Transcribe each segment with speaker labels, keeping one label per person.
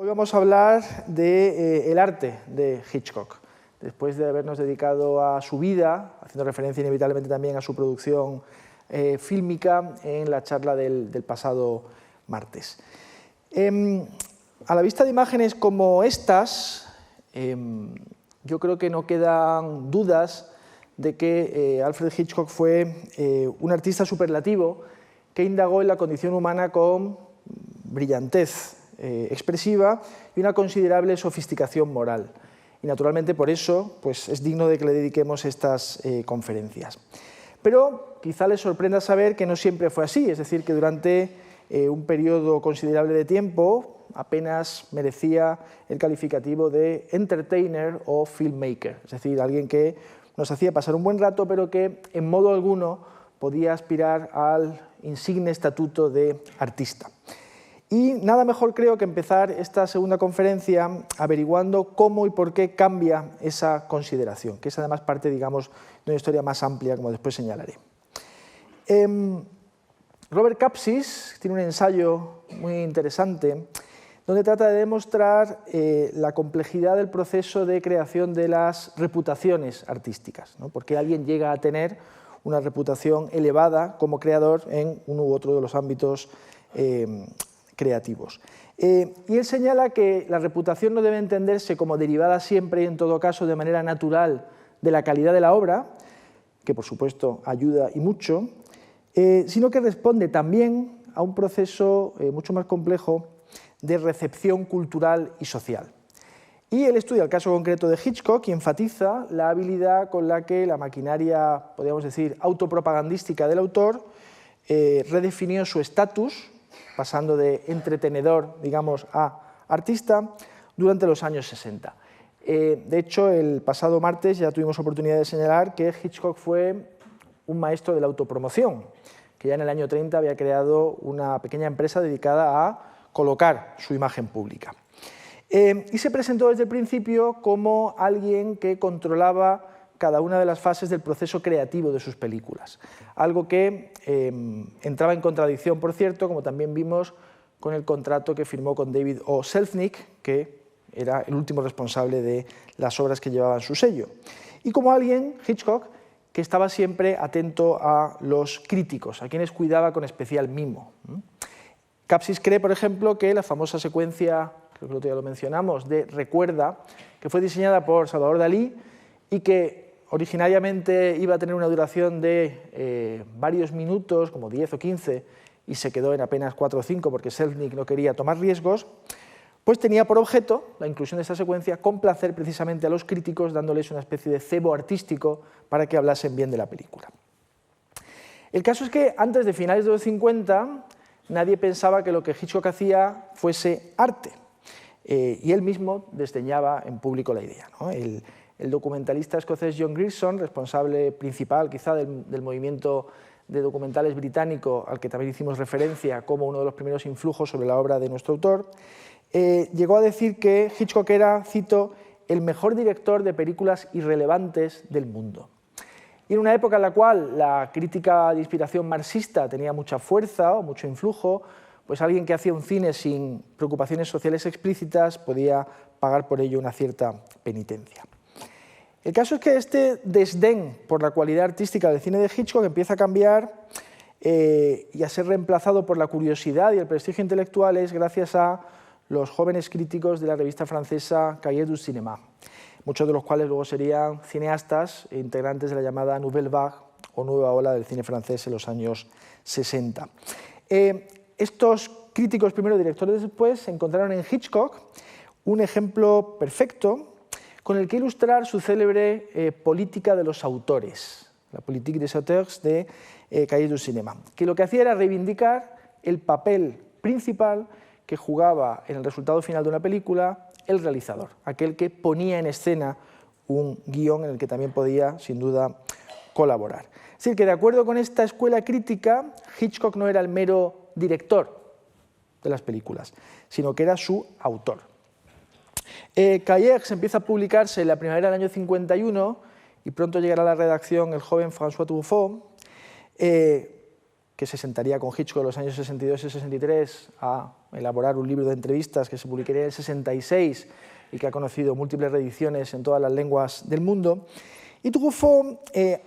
Speaker 1: Hoy vamos a hablar del arte de Hitchcock. Después de habernos dedicado a su vida, haciendo referencia inevitablemente también a su producción fílmica en la charla del pasado martes. A la vista de imágenes como estas, yo creo que no quedan dudas de que Alfred Hitchcock fue un artista superlativo que indagó en la condición humana con brillantez expresiva y una considerable sofisticación moral. Y naturalmente por eso pues, es digno de que le dediquemos estas conferencias. Pero quizá les sorprenda saber que no siempre fue así, es decir, que durante un periodo considerable de tiempo apenas merecía el calificativo de entertainer o filmmaker, es decir, alguien que nos hacía pasar un buen rato, pero que en modo alguno podía aspirar al insigne estatuto de artista. Y nada mejor creo que empezar esta segunda conferencia averiguando cómo y por qué cambia esa consideración, que es además parte, digamos, de una historia más amplia, como después señalaré. Robert Kapsis tiene un ensayo muy interesante donde trata de demostrar la complejidad del proceso de creación de las reputaciones artísticas, ¿no? Porque alguien llega a tener una reputación elevada como creador en uno u otro de los ámbitos creativos. Y él señala que la reputación no debe entenderse como derivada siempre y en todo caso de manera natural de la calidad de la obra, que por supuesto ayuda y mucho, sino que responde también a un proceso mucho más complejo de recepción cultural y social. Y él estudia el caso concreto de Hitchcock y enfatiza la habilidad con la que la maquinaria, podríamos decir, autopropagandística del autor redefinió su estatus, pasando de entretenedor, digamos, a artista, durante los años 60. De hecho, el pasado martes ya tuvimos oportunidad de señalar que Hitchcock fue un maestro de la autopromoción, que ya en el año 30 había creado una pequeña empresa dedicada a colocar su imagen pública. Y se presentó desde el principio como alguien que controlaba cada una de las fases del proceso creativo de sus películas, algo que entraba en contradicción, por cierto, como también vimos con el contrato que firmó con David O. Selznick, que era el último responsable de las obras que llevaban su sello. Y como alguien, Hitchcock, que estaba siempre atento a los críticos, a quienes cuidaba con especial mimo. Kapsis cree, por ejemplo, que la famosa secuencia, creo que el otro día lo mencionamos, de Recuerda, que fue diseñada por Salvador Dalí y que originariamente iba a tener una duración de varios minutos, como 10 o 15, y se quedó en apenas 4 o 5 porque Selznick no quería tomar riesgos, pues tenía por objeto, la inclusión de esta secuencia, complacer precisamente a los críticos, dándoles una especie de cebo artístico para que hablasen bien de la película. El caso es que antes de finales de los 50, nadie pensaba que lo que Hitchcock hacía fuese arte, y él mismo desdeñaba en público la idea, ¿no? El documentalista escocés John Grierson, responsable principal quizá del movimiento de documentales británico al que también hicimos referencia como uno de los primeros influjos sobre la obra de nuestro autor, llegó a decir que Hitchcock era, cito, el mejor director de películas irrelevantes del mundo. Y en una época en la cual la crítica de inspiración marxista tenía mucha fuerza o mucho influjo, pues alguien que hacía un cine sin preocupaciones sociales explícitas podía pagar por ello una cierta penitencia. El caso es que este desdén por la cualidad artística del cine de Hitchcock empieza a cambiar y a ser reemplazado por la curiosidad y el prestigio intelectuales gracias a los jóvenes críticos de la revista francesa Cahiers du Cinéma, muchos de los cuales luego serían cineastas e integrantes de la llamada Nouvelle Vague o nueva ola del cine francés en los años 60. Estos críticos, primero directores después, encontraron en Hitchcock un ejemplo perfecto con el que ilustrar su célebre política de los autores, la politique des auteurs de Cahiers du Cinéma, que lo que hacía era reivindicar el papel principal que jugaba en el resultado final de una película el realizador, aquel que ponía en escena un guión en el que también podía, sin duda, colaborar. Es decir, que de acuerdo con esta escuela crítica, Hitchcock no era el mero director de las películas, sino que era su autor. Cahiers empieza a publicarse en la primavera del año 51 y pronto llegará a la redacción el joven François Truffaut, que se sentaría con Hitchcock en los años 62 y 63 a elaborar un libro de entrevistas que se publicaría en el 66 y que ha conocido múltiples reediciones en todas las lenguas del mundo. Y Truffaut,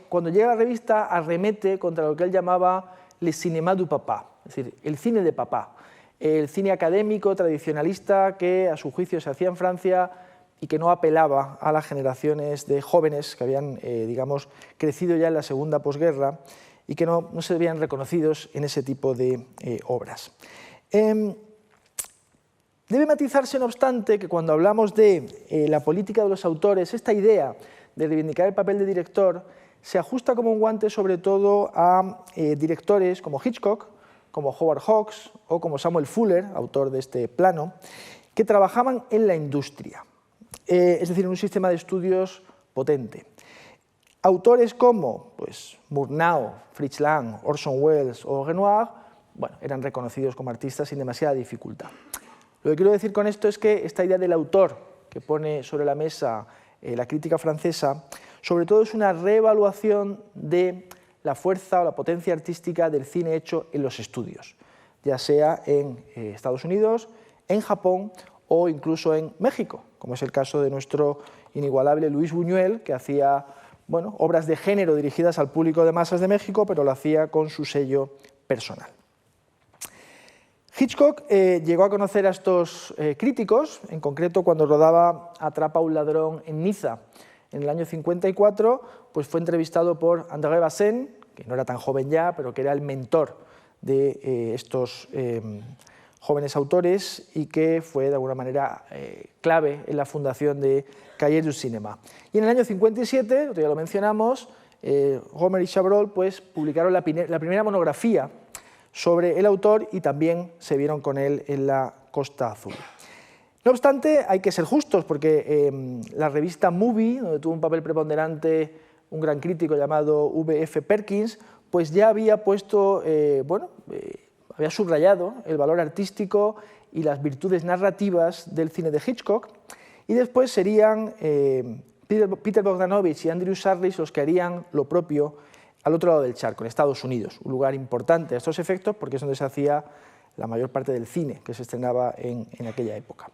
Speaker 1: cuando llega a la revista, arremete contra lo que él llamaba le cinéma du papa, es decir, el cine de papá, el cine académico, tradicionalista, que a su juicio se hacía en Francia y que no apelaba a las generaciones de jóvenes que habían, digamos, crecido ya en la segunda posguerra y que no se veían reconocidos en ese tipo de obras. Debe matizarse, no obstante, que cuando hablamos de la política de los autores, esta idea de reivindicar el papel de director se ajusta como un guante sobre todo a directores como Hitchcock, como Howard Hawks o como Samuel Fuller, autor de este plano, que trabajaban en la industria, es decir, en un sistema de estudios potente. Autores como Murnau, Fritz Lang, Orson Welles o Renoir, bueno, eran reconocidos como artistas sin demasiada dificultad. Lo que quiero decir con esto es que esta idea del autor que pone sobre la mesa la crítica francesa, sobre todo es una reevaluación de la fuerza o la potencia artística del cine hecho en los estudios, ya sea en Estados Unidos, en Japón o incluso en México, como es el caso de nuestro inigualable Luis Buñuel, que hacía obras de género dirigidas al público de masas de México, pero lo hacía con su sello personal. Hitchcock llegó a conocer a estos críticos, en concreto cuando rodaba Atrapa a un ladrón en Niza en el año 54, pues fue entrevistado por André Bazin, que no era tan joven ya, pero que era el mentor de estos jóvenes autores y que fue de alguna manera clave en la fundación de Cahiers du Cinéma. Y en el año 57, ya lo mencionamos, Romer y Chabrol pues, publicaron la primera monografía sobre el autor y también se vieron con él en la Costa Azul. No obstante, hay que ser justos porque la revista Movie, donde tuvo un papel preponderante un gran crítico llamado V.F. Perkins, pues ya había puesto, había subrayado el valor artístico y las virtudes narrativas del cine de Hitchcock, y después serían Peter Bogdanovich y Andrew Sarris los que harían lo propio al otro lado del charco, en Estados Unidos, un lugar importante a estos efectos porque es donde se hacía la mayor parte del cine que se estrenaba en aquella época.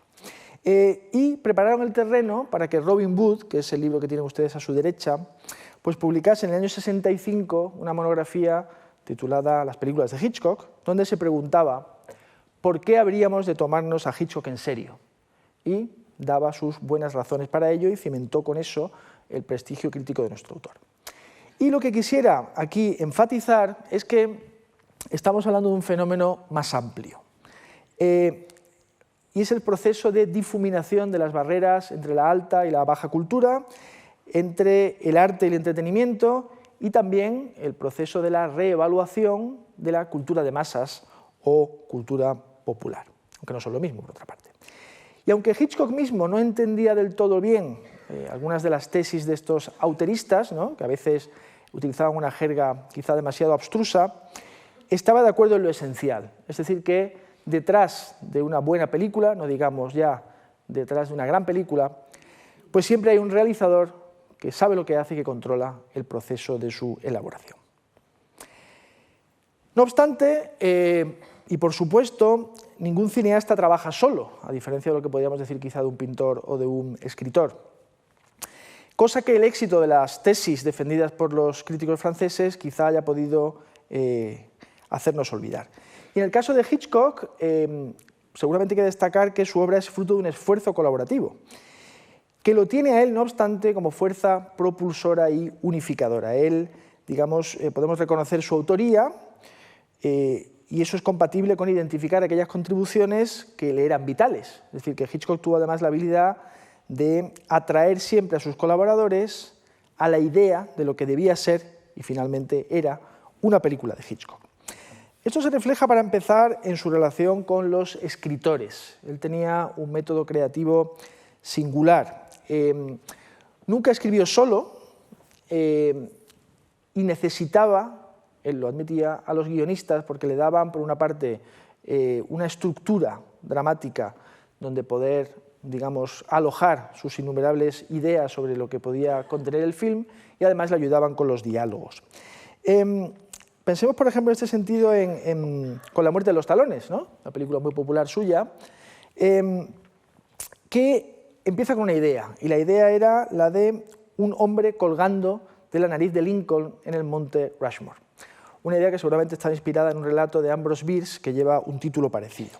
Speaker 1: Y prepararon el terreno para que Robin Wood, que es el libro que tienen ustedes a su derecha, pues publicase en el año 65 una monografía titulada Las películas de Hitchcock, donde se preguntaba por qué habríamos de tomarnos a Hitchcock en serio. Y daba sus buenas razones para ello y cimentó con eso el prestigio crítico de nuestro autor. Y lo que quisiera aquí enfatizar es que estamos hablando de un fenómeno más amplio. Y es el proceso de difuminación de las barreras entre la alta y la baja cultura, entre el arte y el entretenimiento, y también el proceso de la reevaluación de la cultura de masas o cultura popular, aunque no son lo mismo, por otra parte. Y aunque Hitchcock mismo no entendía del todo bien algunas de las tesis de estos autoristas, ¿no?, que a veces utilizaban una jerga quizá demasiado abstrusa, estaba de acuerdo en lo esencial, es decir, que detrás de una buena película, no digamos ya detrás de una gran película, pues siempre hay un realizador que sabe lo que hace y que controla el proceso de su elaboración. No obstante, y por supuesto, ningún cineasta trabaja solo, a diferencia de lo que podríamos decir quizá de un pintor o de un escritor. Cosa que el éxito de las tesis defendidas por los críticos franceses quizá haya podido hacernos olvidar. Y en el caso de Hitchcock, seguramente hay que destacar que su obra es fruto de un esfuerzo colaborativo, que lo tiene a él, no obstante, como fuerza propulsora y unificadora. Él, digamos, podemos reconocer su autoría, y eso es compatible con identificar aquellas contribuciones que le eran vitales. Es decir, que Hitchcock tuvo además la habilidad de atraer siempre a sus colaboradores a la idea de lo que debía ser, y finalmente era, una película de Hitchcock. Esto se refleja, para empezar, en su relación con los escritores. Él tenía un método creativo singular. Nunca escribió solo y necesitaba, él lo admitía, a los guionistas porque le daban, por una parte, una estructura dramática donde poder, digamos, alojar sus innumerables ideas sobre lo que podía contener el film, y además le ayudaban con los diálogos. Pensemos, por ejemplo, en este sentido con La muerte de los talones, ¿no? Una película muy popular suya, que empieza con una idea, y la idea era la de un hombre colgando de la nariz de Lincoln en el monte Rushmore. Una idea que seguramente está inspirada en un relato de Ambrose Bierce que lleva un título parecido.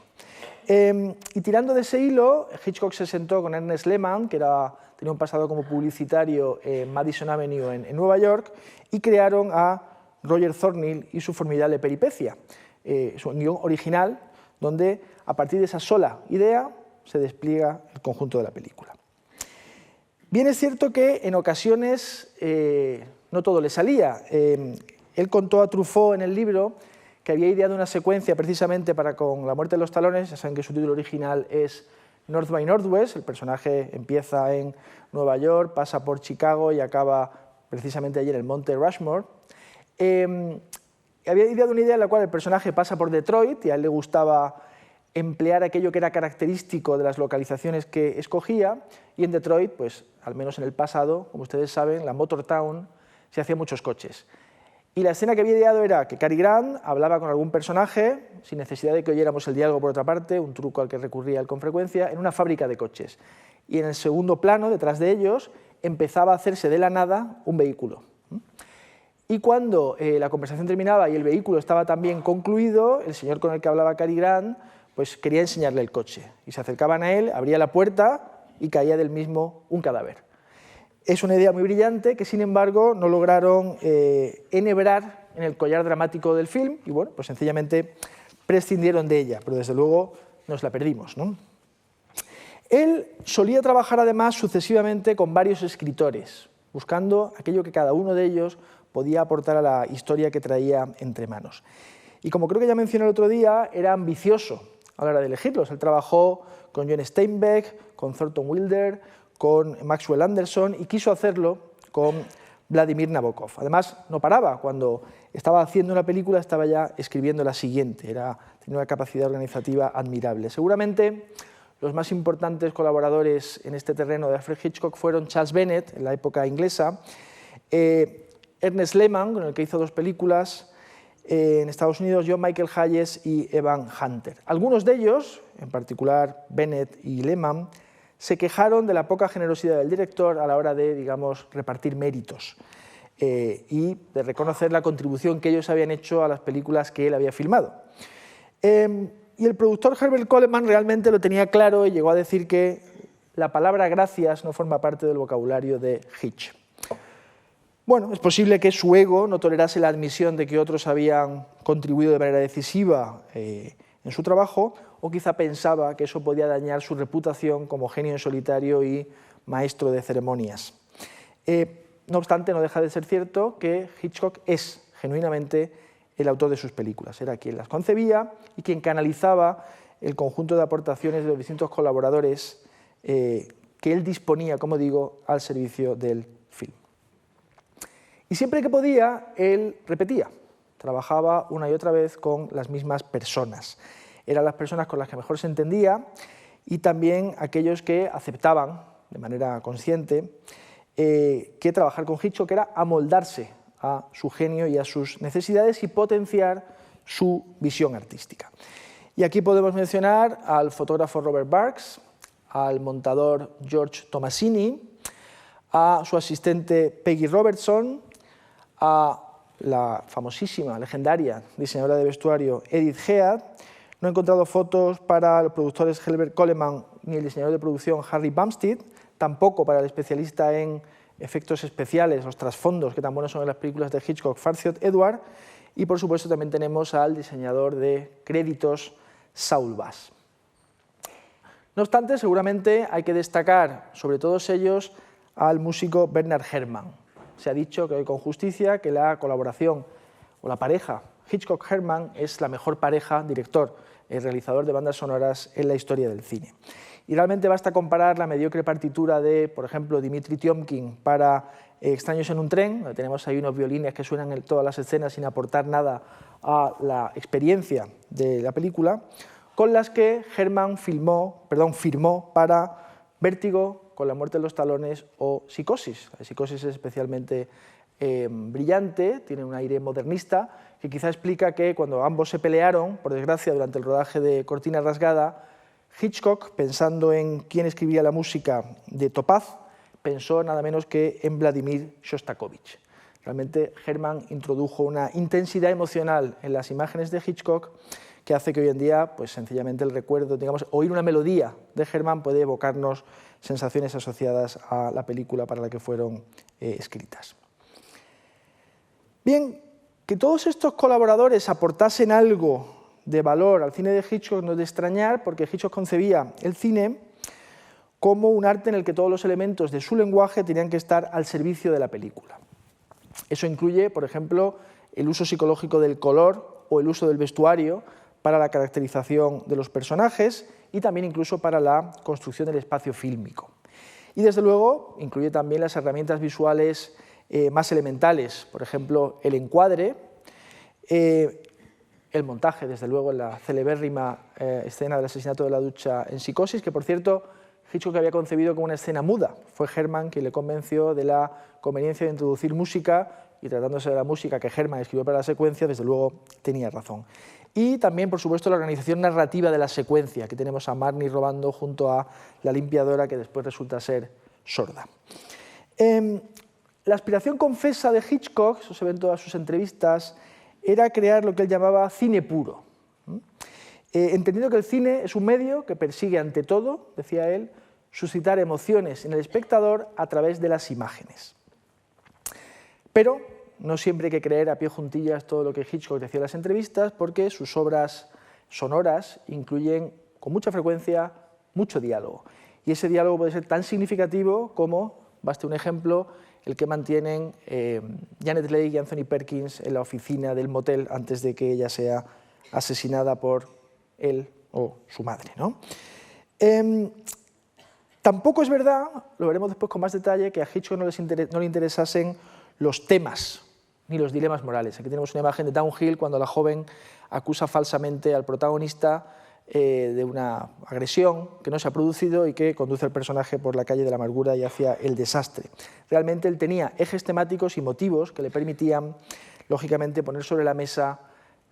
Speaker 1: Y tirando de ese hilo, Hitchcock se sentó con Ernest Lehman, que tenía un pasado como publicitario en Madison Avenue en Nueva York, y crearon a Roger Thornhill y su formidable peripecia. Es un guión original donde, a partir de esa sola idea, se despliega el conjunto de la película. Bien es cierto que en ocasiones no todo le salía. Él contó a Truffaut en el libro que había ideado una secuencia precisamente para con La muerte de los talones. Ya saben que su título original es North by Northwest. El personaje empieza en Nueva York, pasa por Chicago y acaba precisamente allí en el monte Rushmore. Había ideado una idea en la cual el personaje pasa por Detroit y a él le gustaba emplear aquello que era característico de las localizaciones que escogía, y en Detroit, pues al menos en el pasado, como ustedes saben, la Motor Town, se hacían muchos coches. Y la escena que había ideado era que Cary Grant hablaba con algún personaje, sin necesidad de que oyéramos el diálogo por otra parte, un truco al que recurría él con frecuencia, en una fábrica de coches. Y en el segundo plano, detrás de ellos, empezaba a hacerse de la nada un vehículo. Y cuando la conversación terminaba y el vehículo estaba también concluido, el señor con el que hablaba Cary Grant pues quería enseñarle el coche. Y se acercaban a él, abría la puerta y caía del mismo un cadáver. Es una idea muy brillante que, sin embargo, no lograron enhebrar en el collar dramático del film y, bueno, pues sencillamente prescindieron de ella, pero desde luego nos la perdimos, ¿no? Él solía trabajar además sucesivamente con varios escritores, buscando aquello que cada uno de ellos podía aportar a la historia que traía entre manos. Y como creo que ya mencioné el otro día, era ambicioso a la hora de elegirlos. Él trabajó con John Steinbeck, con Thornton Wilder, con Maxwell Anderson y quiso hacerlo con Vladimir Nabokov. Además, no paraba. Cuando estaba haciendo una película, estaba ya escribiendo la siguiente. Tenía una capacidad organizativa admirable. Seguramente los más importantes colaboradores en este terreno de Alfred Hitchcock fueron Charles Bennett, en la época inglesa, Ernest Lehman, con el que hizo 2 películas, en Estados Unidos, John Michael Hayes y Evan Hunter. Algunos de ellos, en particular Bennett y Lehman, se quejaron de la poca generosidad del director a la hora de, digamos, repartir méritos y de reconocer la contribución que ellos habían hecho a las películas que él había filmado. Y el productor Herbert Coleman realmente lo tenía claro y llegó a decir que la palabra gracias no forma parte del vocabulario de Hitch. Bueno, es posible que su ego no tolerase la admisión de que otros habían contribuido de manera decisiva en su trabajo, o quizá pensaba que eso podía dañar su reputación como genio en solitario y maestro de ceremonias. No obstante, no deja de ser cierto que Hitchcock es genuinamente el autor de sus películas. Era quien las concebía y quien canalizaba el conjunto de aportaciones de los distintos colaboradores que él disponía, como digo, al servicio del film. Y siempre que podía, él repetía, trabajaba una y otra vez con las mismas personas. Eran las personas con las que mejor se entendía y también aquellos que aceptaban de manera consciente que trabajar con Hitchcock era amoldarse a su genio y a sus necesidades y potenciar su visión artística. Y aquí podemos mencionar al fotógrafo Robert Barks, al montador George Tomasini, a su asistente Peggy Robertson, a la famosísima, legendaria diseñadora de vestuario Edith Head. No he encontrado fotos para los productores Herbert Coleman ni el diseñador de producción Harry Bumstead, tampoco para el especialista en efectos especiales, los trasfondos que tan buenos son en las películas de Hitchcock, Farciot Edward, y por supuesto también tenemos al diseñador de créditos Saul Bass. No obstante, seguramente hay que destacar sobre todos ellos al músico Bernard Herrmann. Se ha dicho que hoy con justicia que la colaboración o la pareja Hitchcock-Herrmann es la mejor pareja director, realizador de bandas sonoras en la historia del cine. Y realmente basta comparar la mediocre partitura de, por ejemplo, Dimitri Tiomkin para Extraños en un tren, donde tenemos ahí unos violines que suenan en todas las escenas sin aportar nada a la experiencia de la película, con las que Herrmann firmó para Vértigo, Con la muerte de los talones o Psicosis. La Psicosis es especialmente brillante, tiene un aire modernista, que quizá explica que cuando ambos se pelearon, por desgracia, durante el rodaje de Cortina Rasgada, Hitchcock, pensando en quién escribiría la música de Topaz, pensó nada menos que en Vladimir Shostakovich. Realmente Herman introdujo una intensidad emocional en las imágenes de Hitchcock que hace que hoy en día, pues sencillamente el recuerdo, digamos, oír una melodía de Herman puede evocarnos sensaciones asociadas a la película para la que fueron escritas. Bien, que todos estos colaboradores aportasen algo de valor al cine de Hitchcock no es de extrañar, porque Hitchcock concebía el cine como un arte en el que todos los elementos de su lenguaje tenían que estar al servicio de la película. Eso incluye, por ejemplo, el uso psicológico del color o el uso del vestuario para la caracterización de los personajes y también incluso para la construcción del espacio fílmico. Y desde luego incluye también las herramientas visuales más elementales, por ejemplo, el encuadre, el montaje, desde luego, en la celebérrima escena del asesinato de la ducha en Psicosis, que por cierto Hitchcock había concebido como una escena muda. Fue Herman quien le convenció de la conveniencia de introducir música, y tratándose de la música que Herman escribió para la secuencia, desde luego tenía razón. Y también, por supuesto, la organización narrativa de la secuencia, que tenemos a Marnie robando junto a la limpiadora, que después resulta ser sorda. La aspiración confesa de Hitchcock, eso se ve en todas sus entrevistas, era crear lo que él llamaba cine puro. Entendiendo que el cine es un medio que persigue ante todo, decía él, suscitar emociones en el espectador a través de las imágenes. Pero no siempre hay que creer a pie juntillas todo lo que Hitchcock decía en las entrevistas, porque sus obras sonoras incluyen con mucha frecuencia mucho diálogo. Y ese diálogo puede ser tan significativo como, baste un ejemplo, el que mantienen Janet Leigh y Anthony Perkins en la oficina del motel antes de que ella sea asesinada por él o su madre, ¿no? Tampoco es verdad, lo veremos después con más detalle, que a Hitchcock no le interesasen los temas ni los dilemas morales. Aquí tenemos una imagen de Downhill cuando la joven acusa falsamente al protagonista de una agresión que no se ha producido y que conduce al personaje por la calle de la amargura y hacia el desastre. Realmente él tenía ejes temáticos y motivos que le permitían, lógicamente, poner sobre la mesa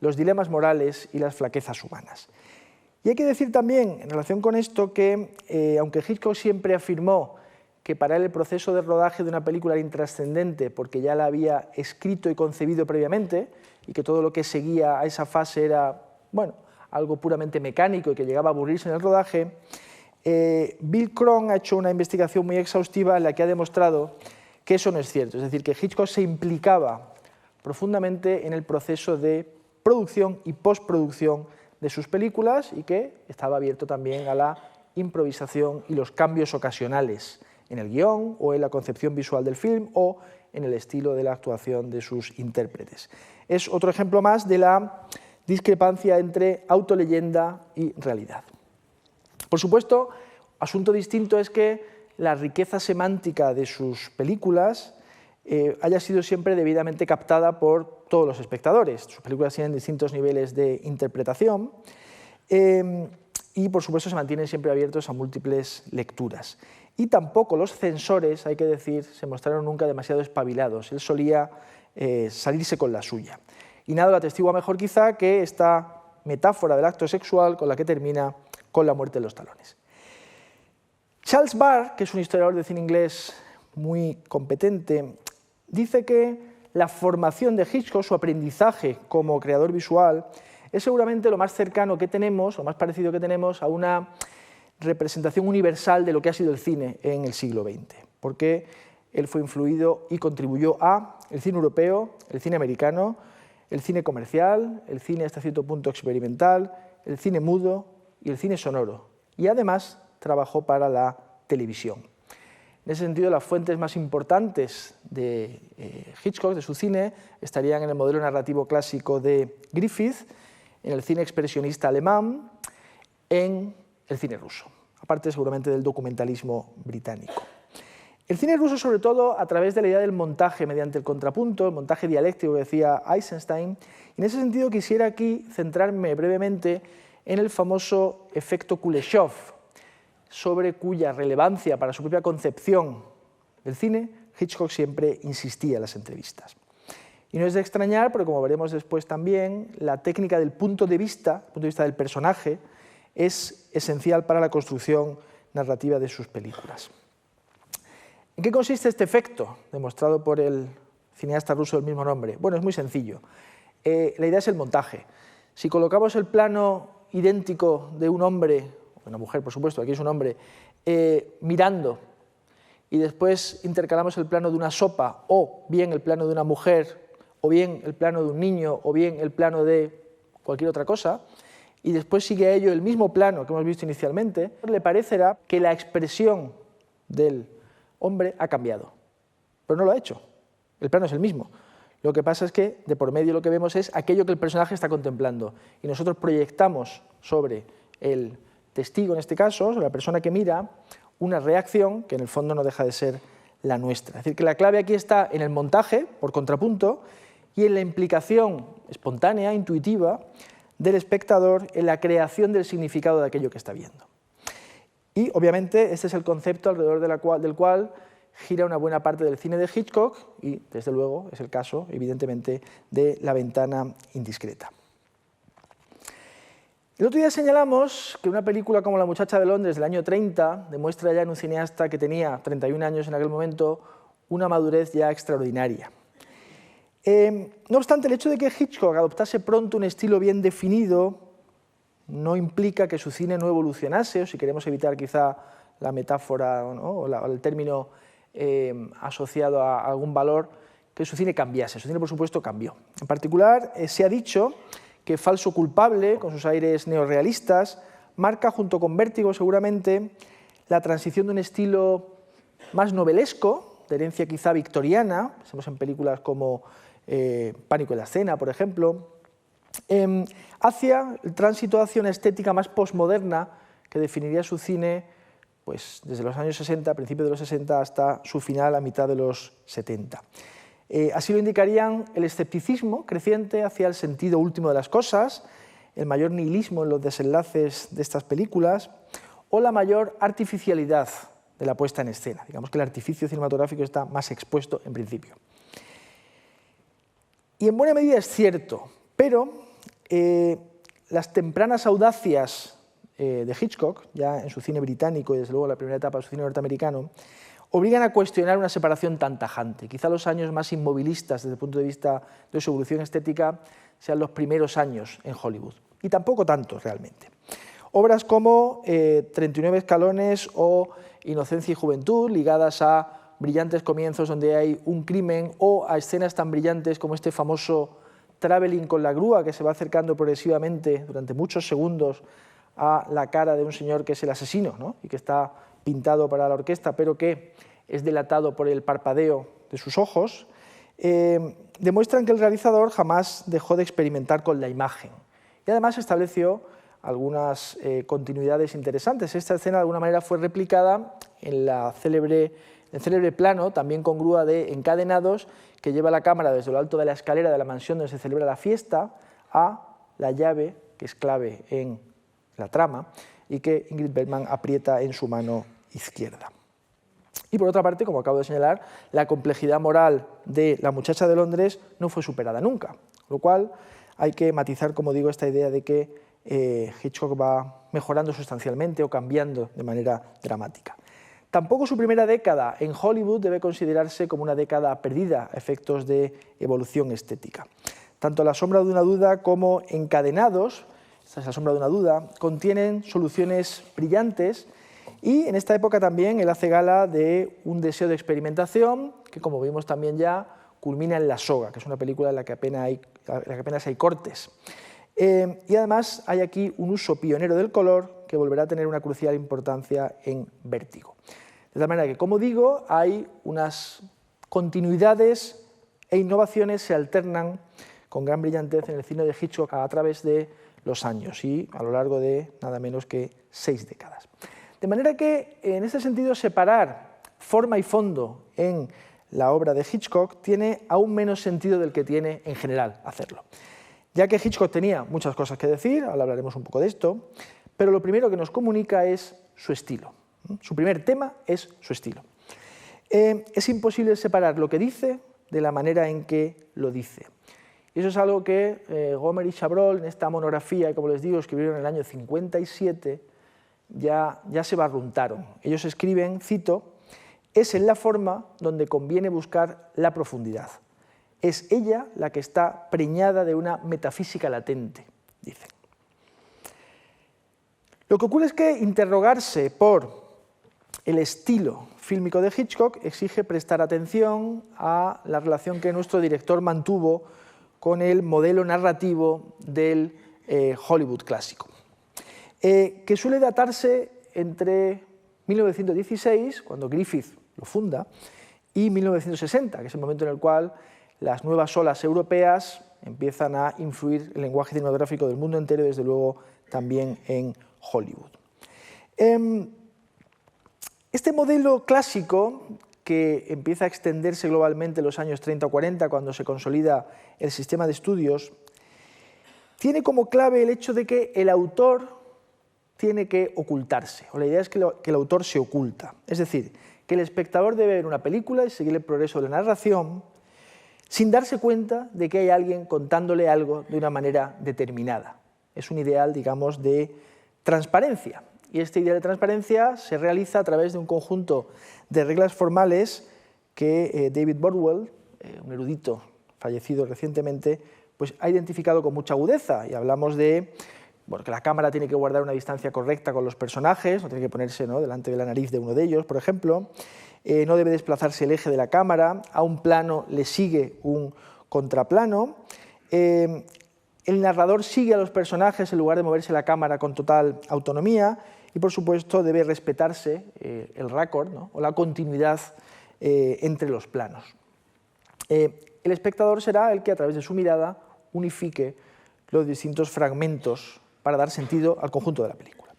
Speaker 1: los dilemas morales y las flaquezas humanas. Y hay que decir también, en relación con esto, que aunque Hitchcock siempre afirmó que para él el proceso de rodaje de una película era intrascendente porque ya la había escrito y concebido previamente y que todo lo que seguía a esa fase era, bueno, algo puramente mecánico y que llegaba a aburrirse en el rodaje, Bill Crone ha hecho una investigación muy exhaustiva en la que ha demostrado que eso no es cierto. Es decir, que Hitchcock se implicaba profundamente en el proceso de producción y postproducción de sus películas y que estaba abierto también a la improvisación y los cambios ocasionales en el guión o en la concepción visual del film o en el estilo de la actuación de sus intérpretes. Es otro ejemplo más de la discrepancia entre autoleyenda y realidad. Por supuesto, asunto distinto es que la riqueza semántica de sus películas haya sido siempre debidamente captada por todos los espectadores. Sus películas tienen distintos niveles de interpretación y, por supuesto, se mantienen siempre abiertos a múltiples lecturas. Y tampoco los censores, hay que decir, se mostraron nunca demasiado espabilados. Él solía salirse con la suya. Y nada lo atestigua mejor quizá que esta metáfora del acto sexual con la que termina con la muerte de los talones. Charles Barr, que es un historiador de cine inglés muy competente, dice que la formación de Hitchcock, su aprendizaje como creador visual, es seguramente lo más cercano que tenemos, lo más parecido que tenemos a una representación universal de lo que ha sido el cine en el siglo XX, porque él fue influido y contribuyó a el cine europeo, el cine americano, el cine comercial, el cine hasta cierto punto experimental, el cine mudo y el cine sonoro, y además trabajó para la televisión. En ese sentido, las fuentes más importantes de Hitchcock, de su cine, estarían en el modelo narrativo clásico de Griffith, en el cine expresionista alemán, en el cine ruso, aparte seguramente del documentalismo británico. El cine ruso, sobre todo, a través de la idea del montaje mediante el contrapunto, el montaje dialéctico que decía Eisenstein, y en ese sentido quisiera aquí centrarme brevemente en el famoso efecto Kuleshov, sobre cuya relevancia para su propia concepción del cine Hitchcock siempre insistía en las entrevistas. Y no es de extrañar, porque como veremos después también, la técnica del punto de vista del personaje, es esencial para la construcción narrativa de sus películas. ¿En qué consiste este efecto demostrado por el cineasta ruso del mismo nombre? Bueno, es muy sencillo. La idea es el montaje. Si colocamos el plano idéntico de un hombre, una mujer por supuesto, aquí es un hombre, mirando, y después intercalamos el plano de una sopa, o bien el plano de una mujer, o bien el plano de un niño, o bien el plano de cualquier otra cosa, y después sigue a ello el mismo plano que hemos visto inicialmente, le parecerá que la expresión del hombre ha cambiado, pero no lo ha hecho, el plano es el mismo. Lo que pasa es que de por medio lo que vemos es aquello que el personaje está contemplando, y nosotros proyectamos sobre el testigo, en este caso, sobre la persona que mira, una reacción que en el fondo no deja de ser la nuestra. Es decir, que la clave aquí está en el montaje, por contrapunto, y en la implicación espontánea, intuitiva, del espectador en la creación del significado de aquello que está viendo. Y, obviamente, este es el concepto alrededor del cual gira una buena parte del cine de Hitchcock y, desde luego, es el caso, evidentemente, de La ventana indiscreta. El otro día señalamos que una película como La muchacha de Londres del año 30 demuestra ya en un cineasta que tenía 31 años en aquel momento una madurez ya extraordinaria. No obstante, el hecho de que Hitchcock adoptase pronto un estilo bien definido no implica que su cine no evolucionase, o si queremos evitar quizá la metáfora, ¿no?, o el término asociado a algún valor, que su cine cambiase. Su cine, por supuesto, cambió. En particular, se ha dicho que Falso culpable, con sus aires neorrealistas, marca, junto con Vértigo seguramente, la transición de un estilo más novelesco, de herencia quizá victoriana, pensemos en películas como Pánico en la escena, por ejemplo, hacia el tránsito hacia una estética más posmoderna que definiría su cine pues, desde los años 60, principios de los 60, hasta su final a mitad de los 70. Así lo indicarían el escepticismo creciente hacia el sentido último de las cosas, el mayor nihilismo en los desenlaces de estas películas o la mayor artificialidad de la puesta en escena. Digamos que el artificio cinematográfico está más expuesto en principio. Y en buena medida es cierto, pero las tempranas audacias de Hitchcock, ya en su cine británico y desde luego en la primera etapa de su cine norteamericano, obligan a cuestionar una separación tan tajante. Quizá los años más inmovilistas desde el punto de vista de su evolución estética sean los primeros años en Hollywood, y tampoco tanto realmente. Obras como 39 escalones o Inocencia y juventud, ligadas a brillantes comienzos donde hay un crimen, o a escenas tan brillantes como este famoso traveling con la grúa que se va acercando progresivamente durante muchos segundos a la cara de un señor que es el asesino, ¿no?, y que está pintado para la orquesta, pero que es delatado por el parpadeo de sus ojos, demuestran que el realizador jamás dejó de experimentar con la imagen. Y además estableció algunas continuidades interesantes. Esta escena de alguna manera fue replicada en el célebre plano, también con grúa de encadenados, que lleva la cámara desde lo alto de la escalera de la mansión donde se celebra la fiesta a la llave, que es clave en la trama, y que Ingrid Bergman aprieta en su mano izquierda. Y por otra parte, como acabo de señalar, la complejidad moral de La muchacha de Londres no fue superada nunca, lo cual hay que matizar, como digo, esta idea de que Hitchcock va mejorando sustancialmente o cambiando de manera dramática. Tampoco su primera década en Hollywood debe considerarse como una década perdida a efectos de evolución estética. Tanto La sombra de una duda como Encadenados, esta es La sombra de una duda, contienen soluciones brillantes, y en esta época también él hace gala de un deseo de experimentación que, como vimos también ya, culmina en La soga, que es una película en la que apenas hay cortes. Y además hay aquí un uso pionero del color que volverá a tener una crucial importancia en Vértigo. De tal manera que, como digo, hay unas continuidades e innovaciones se alternan con gran brillantez en el cine de Hitchcock a través de los años y a lo largo de nada menos que 6 décadas. De manera que, en este sentido, separar forma y fondo en la obra de Hitchcock tiene aún menos sentido del que tiene en general hacerlo. Ya que Hitchcock tenía muchas cosas que decir, ahora hablaremos un poco de esto, pero lo primero que nos comunica es su estilo. Su primer tema es su estilo. es imposible separar lo que dice de la manera en que lo dice. Y eso es algo que Gomer y Chabrol, en esta monografía, como les digo, escribieron en el año 57, ya se barruntaron. Ellos escriben, cito, «Es en la forma donde conviene buscar la profundidad. Es ella la que está preñada de una metafísica latente», dicen. Lo que ocurre es que interrogarse por el estilo fílmico de Hitchcock exige prestar atención a la relación que nuestro director mantuvo con el modelo narrativo del Hollywood clásico, que suele datarse entre 1916, cuando Griffith lo funda, y 1960, que es el momento en el cual las nuevas olas europeas empiezan a influir en el lenguaje cinematográfico del mundo entero y desde luego también en Hollywood. Este modelo clásico, que empieza a extenderse globalmente en los años 30 o 40, cuando se consolida el sistema de estudios, tiene como clave el hecho de que el autor tiene que ocultarse, o la idea es que el autor se oculta. Es decir, que el espectador debe ver una película y seguir el progreso de la narración sin darse cuenta de que hay alguien contándole algo de una manera determinada. Es un ideal, digamos, de transparencia. Y este ideal de transparencia se realiza a través de un conjunto de reglas formales que David Bordwell, un erudito fallecido recientemente, pues ha identificado con mucha agudeza. Y hablamos de que la cámara tiene que guardar una distancia correcta con los personajes, no tiene que ponerse delante de la nariz de uno de ellos, por ejemplo. No debe desplazarse el eje de la cámara, a un plano le sigue un contraplano. El narrador sigue a los personajes en lugar de moverse la cámara con total autonomía. Y, por supuesto, debe respetarse el raccord, o la continuidad entre los planos. El espectador será el que, a través de su mirada, unifique los distintos fragmentos para dar sentido al conjunto de la película.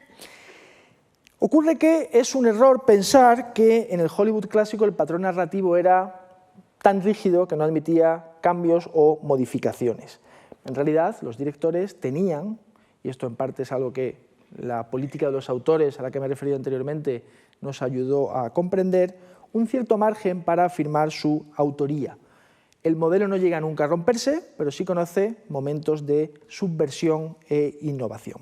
Speaker 1: Ocurre que es un error pensar que en el Hollywood clásico el patrón narrativo era tan rígido que no admitía cambios o modificaciones. En realidad, los directores tenían, y esto en parte es algo que la política de los autores, a la que me he referido anteriormente, nos ayudó a comprender, un cierto margen para afirmar su autoría. El modelo no llega nunca a romperse, pero sí conoce momentos de subversión e innovación.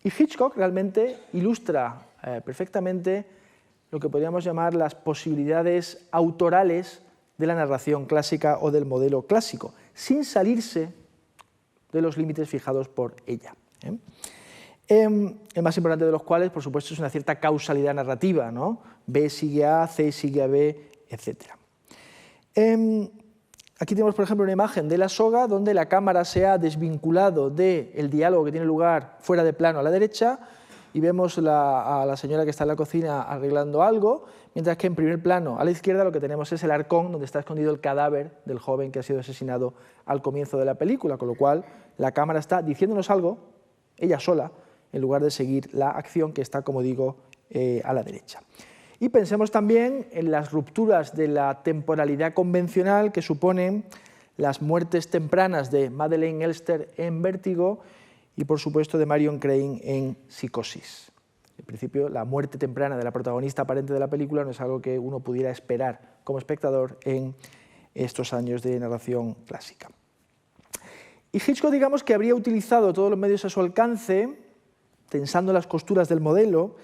Speaker 1: Y Hitchcock realmente ilustra perfectamente lo que podríamos llamar las posibilidades autorales de la narración clásica o del modelo clásico, sin salirse de los límites fijados por ella. El más importante de los cuales, por supuesto, es una cierta causalidad narrativa, ¿no? B sigue a, C sigue a B, etc. Aquí tenemos, por ejemplo, una imagen de La soga donde la cámara se ha desvinculado del diálogo que tiene lugar fuera de plano a la derecha y vemos a la señora que está en la cocina arreglando algo, mientras que en primer plano a la izquierda lo que tenemos es el arcón donde está escondido el cadáver del joven que ha sido asesinado al comienzo de la película, con lo cual la cámara está diciéndonos algo, ella sola, en lugar de seguir la acción que está, como digo, a la derecha. Y pensemos también en las rupturas de la temporalidad convencional que suponen las muertes tempranas de Madeleine Elster en Vértigo y, por supuesto, de Marion Crane en Psicosis. En principio, la muerte temprana de la protagonista aparente de la película no es algo que uno pudiera esperar como espectador en estos años de narración clásica. Y Hitchcock, digamos, que habría utilizado todos los medios a su alcance, tensando las costuras del modelo,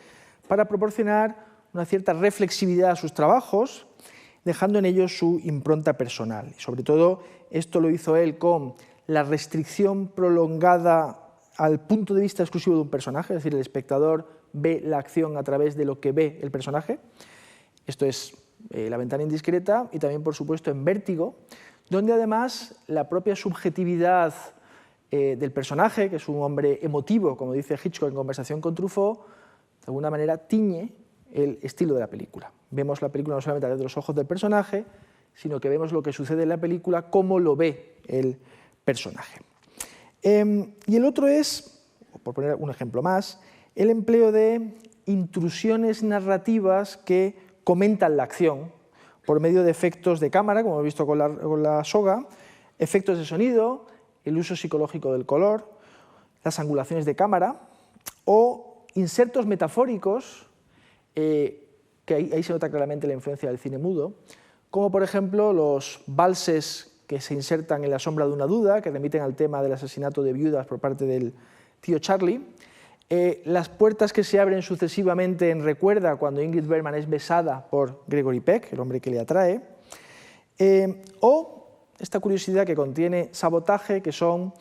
Speaker 1: para proporcionar una cierta reflexividad a sus trabajos, dejando en ellos su impronta personal. Y sobre todo, esto lo hizo él con la restricción prolongada al punto de vista exclusivo de un personaje, es decir, el espectador ve la acción a través de lo que ve el personaje. Esto es La ventana indiscreta y también, por supuesto, en Vértigo, donde además la propia subjetividad del personaje, que es un hombre emotivo, como dice Hitchcock en Conversación con Truffaut, de alguna manera tiñe el estilo de la película. Vemos la película no solamente a través de los ojos del personaje, sino que vemos lo que sucede en la película, cómo lo ve el personaje. Y el otro es, por poner un ejemplo más, el empleo de intrusiones narrativas que comentan la acción por medio de efectos de cámara, como hemos visto con la soga, efectos de sonido, el uso psicológico del color, las angulaciones de cámara o insertos metafóricos que ahí se nota claramente la influencia del cine mudo, como por ejemplo los valses que se insertan en La sombra de una duda, que remiten al tema del asesinato de viudas por parte del tío Charlie, las puertas que se abren sucesivamente en Recuerda, cuando Ingrid Bergman es besada por Gregory Peck, el hombre que le atrae, o esta curiosidad que contiene Sabotaje, que son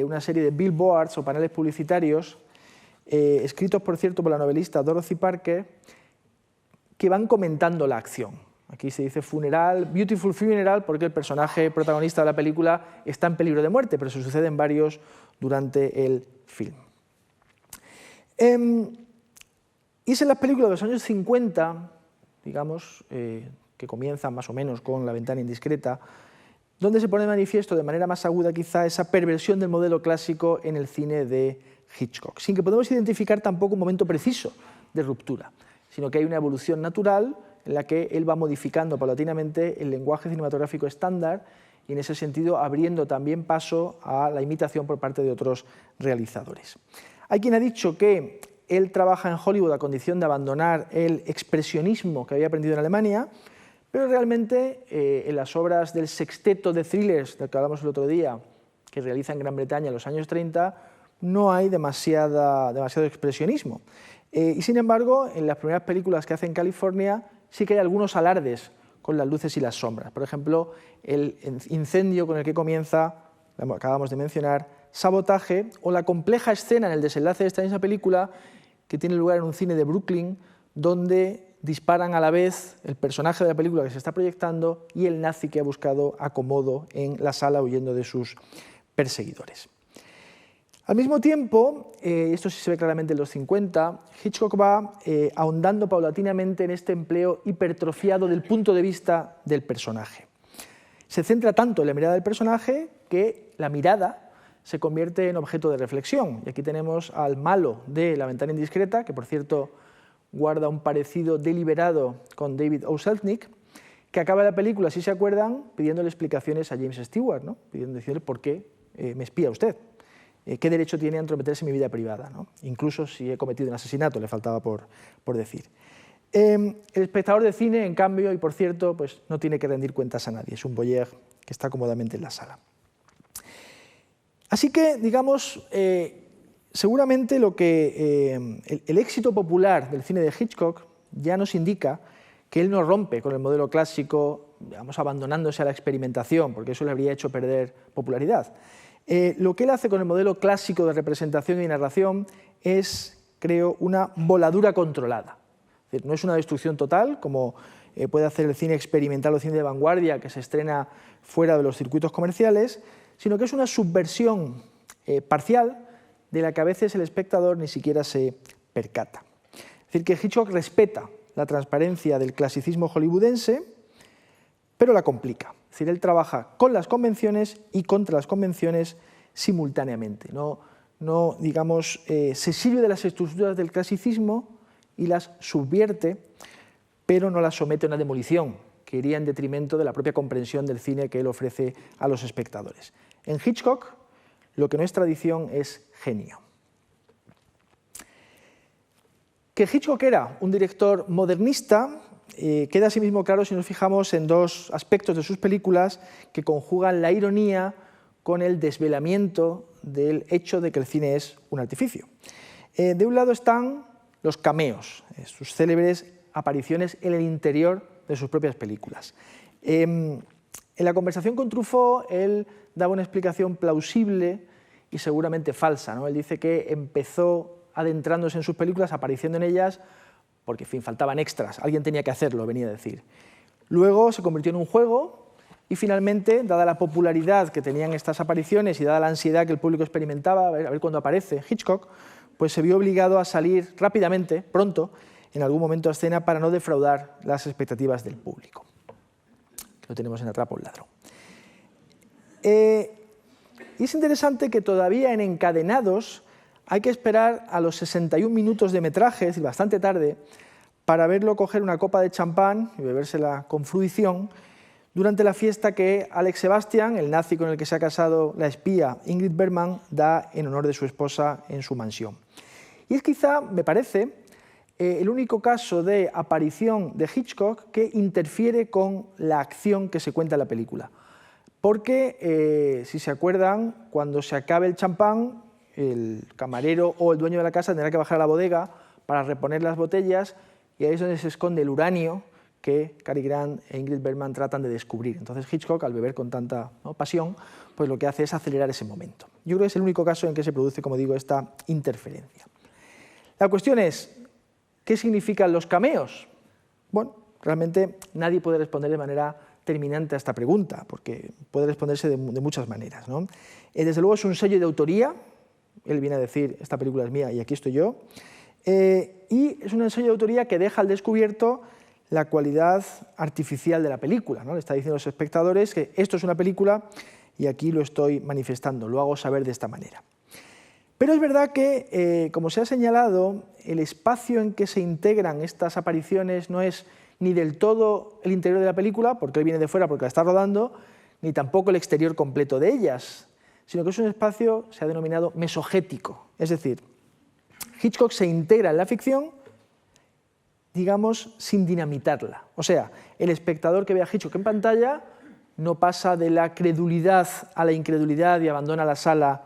Speaker 1: una serie de billboards o paneles publicitarios, escritos, por cierto, por la novelista Dorothy Parker, que van comentando la acción. Aquí se dice funeral, beautiful funeral, porque el personaje protagonista de la película está en peligro de muerte, pero se suceden varios durante el film. Y es en las películas de los años 50, digamos, que comienzan más o menos con La ventana indiscreta, donde se pone de manifiesto de manera más aguda quizá esa perversión del modelo clásico en el cine de Hitchcock, sin que podamos identificar tampoco un momento preciso de ruptura, sino que hay una evolución natural en la que él va modificando paulatinamente el lenguaje cinematográfico estándar y en ese sentido abriendo también paso a la imitación por parte de otros realizadores. Hay quien ha dicho que él trabaja en Hollywood a condición de abandonar el expresionismo que había aprendido en Alemania, pero realmente en las obras del sexteto de thrillers del que hablamos el otro día, que realiza en Gran Bretaña en los años 30, no hay demasiado expresionismo. Y sin embargo, en las primeras películas que hace en California sí que hay algunos alardes con las luces y las sombras. Por ejemplo, el incendio con el que comienza, lo acabamos de mencionar, Sabotaje, o la compleja escena en el desenlace de esta misma película que tiene lugar en un cine de Brooklyn, donde disparan a la vez el personaje de la película que se está proyectando y el nazi que ha buscado acomodo en la sala huyendo de sus perseguidores. Al mismo tiempo, esto sí se ve claramente en los 50, Hitchcock va ahondando paulatinamente en este empleo hipertrofiado del punto de vista del personaje. Se centra tanto en la mirada del personaje que la mirada se convierte en objeto de reflexión. Y aquí tenemos al malo de La ventana indiscreta, que por cierto guarda un parecido deliberado con David O. Selznick, que acaba la película, si se acuerdan, pidiéndole explicaciones a James Stewart, ¿no? Decirle por qué me espía usted. ¿Qué derecho tiene a entrometerse en mi vida privada? ¿No? Incluso si he cometido un asesinato, le faltaba por decir. El espectador de cine, en cambio, y por cierto, pues no tiene que rendir cuentas a nadie, es un voyeur que está cómodamente en la sala. Así que, digamos, seguramente el éxito popular del cine de Hitchcock ya nos indica que él no rompe con el modelo clásico, digamos, abandonándose a la experimentación, porque eso le habría hecho perder popularidad. Lo que él hace con el modelo clásico de representación y narración es, creo, una voladura controlada. Es decir, no es una destrucción total, como puede hacer el cine experimental o el cine de vanguardia, que se estrena fuera de los circuitos comerciales, sino que es una subversión parcial de la que a veces el espectador ni siquiera se percata. Es decir, que Hitchcock respeta la transparencia del clasicismo hollywoodense, pero la complica. Es decir, él trabaja con las convenciones y contra las convenciones simultáneamente. No digamos, se sirve de las estructuras del clasicismo y las subvierte, pero no las somete a una demolición, que iría en detrimento de la propia comprensión del cine que él ofrece a los espectadores. En Hitchcock, lo que no es tradición es genio. Que Hitchcock era un director modernista queda asimismo claro si nos fijamos en dos aspectos de sus películas que conjugan la ironía con el desvelamiento del hecho de que el cine es un artificio. De un lado están los cameos, sus célebres apariciones en el interior de sus propias películas. En la conversación con Truffaut, él daba una explicación plausible y seguramente falsa, ¿no? Él dice que empezó adentrándose en sus películas, apareciendo en ellas, porque, en fin, faltaban extras, alguien tenía que hacerlo, venía a decir. Luego se convirtió en un juego y finalmente, dada la popularidad que tenían estas apariciones y dada la ansiedad que el público experimentaba, a ver cuándo aparece Hitchcock, pues se vio obligado a salir rápidamente, pronto, en algún momento a escena para no defraudar las expectativas del público. Lo tenemos en Atrapa a un ladrón. Y es interesante que todavía en Encadenados hay que esperar a los 61 minutos de metraje, es decir, bastante tarde, para verlo coger una copa de champán y bebérsela con fruición durante la fiesta que Alex Sebastian, el nazi con el que se ha casado la espía Ingrid Bergman, da en honor de su esposa en su mansión. Y es quizá, me parece, el único caso de aparición de Hitchcock que interfiere con la acción que se cuenta en la película. Porque, si se acuerdan, cuando se acabe el champán, el camarero o el dueño de la casa tendrá que bajar a la bodega para reponer las botellas, y ahí es donde se esconde el uranio que Cary Grant e Ingrid Bergman tratan de descubrir. Entonces Hitchcock, al beber con tanta pasión, pues lo que hace es acelerar ese momento. Yo creo que es el único caso en que se produce, como digo, esta interferencia. La cuestión es, ¿qué significan los cameos? Bueno, realmente nadie puede responder de manera terminante a esta pregunta, porque puede responderse de muchas maneras, ¿no? Desde luego es un sello de autoría, él viene a decir, esta película es mía y aquí estoy yo, y es un ensayo de autoría que deja al descubierto la cualidad artificial de la película, ¿no? Le está diciendo a los espectadores que esto es una película y aquí lo estoy manifestando, lo hago saber de esta manera. Pero es verdad que, como se ha señalado, el espacio en que se integran estas apariciones no es ni del todo el interior de la película, porque él viene de fuera porque la está rodando, ni tampoco el exterior completo de ellas, sino que es un espacio, se ha denominado mesogético, es decir, Hitchcock se integra en la ficción, digamos, sin dinamitarla. O sea, el espectador que ve a Hitchcock en pantalla no pasa de la credulidad a la incredulidad y abandona la sala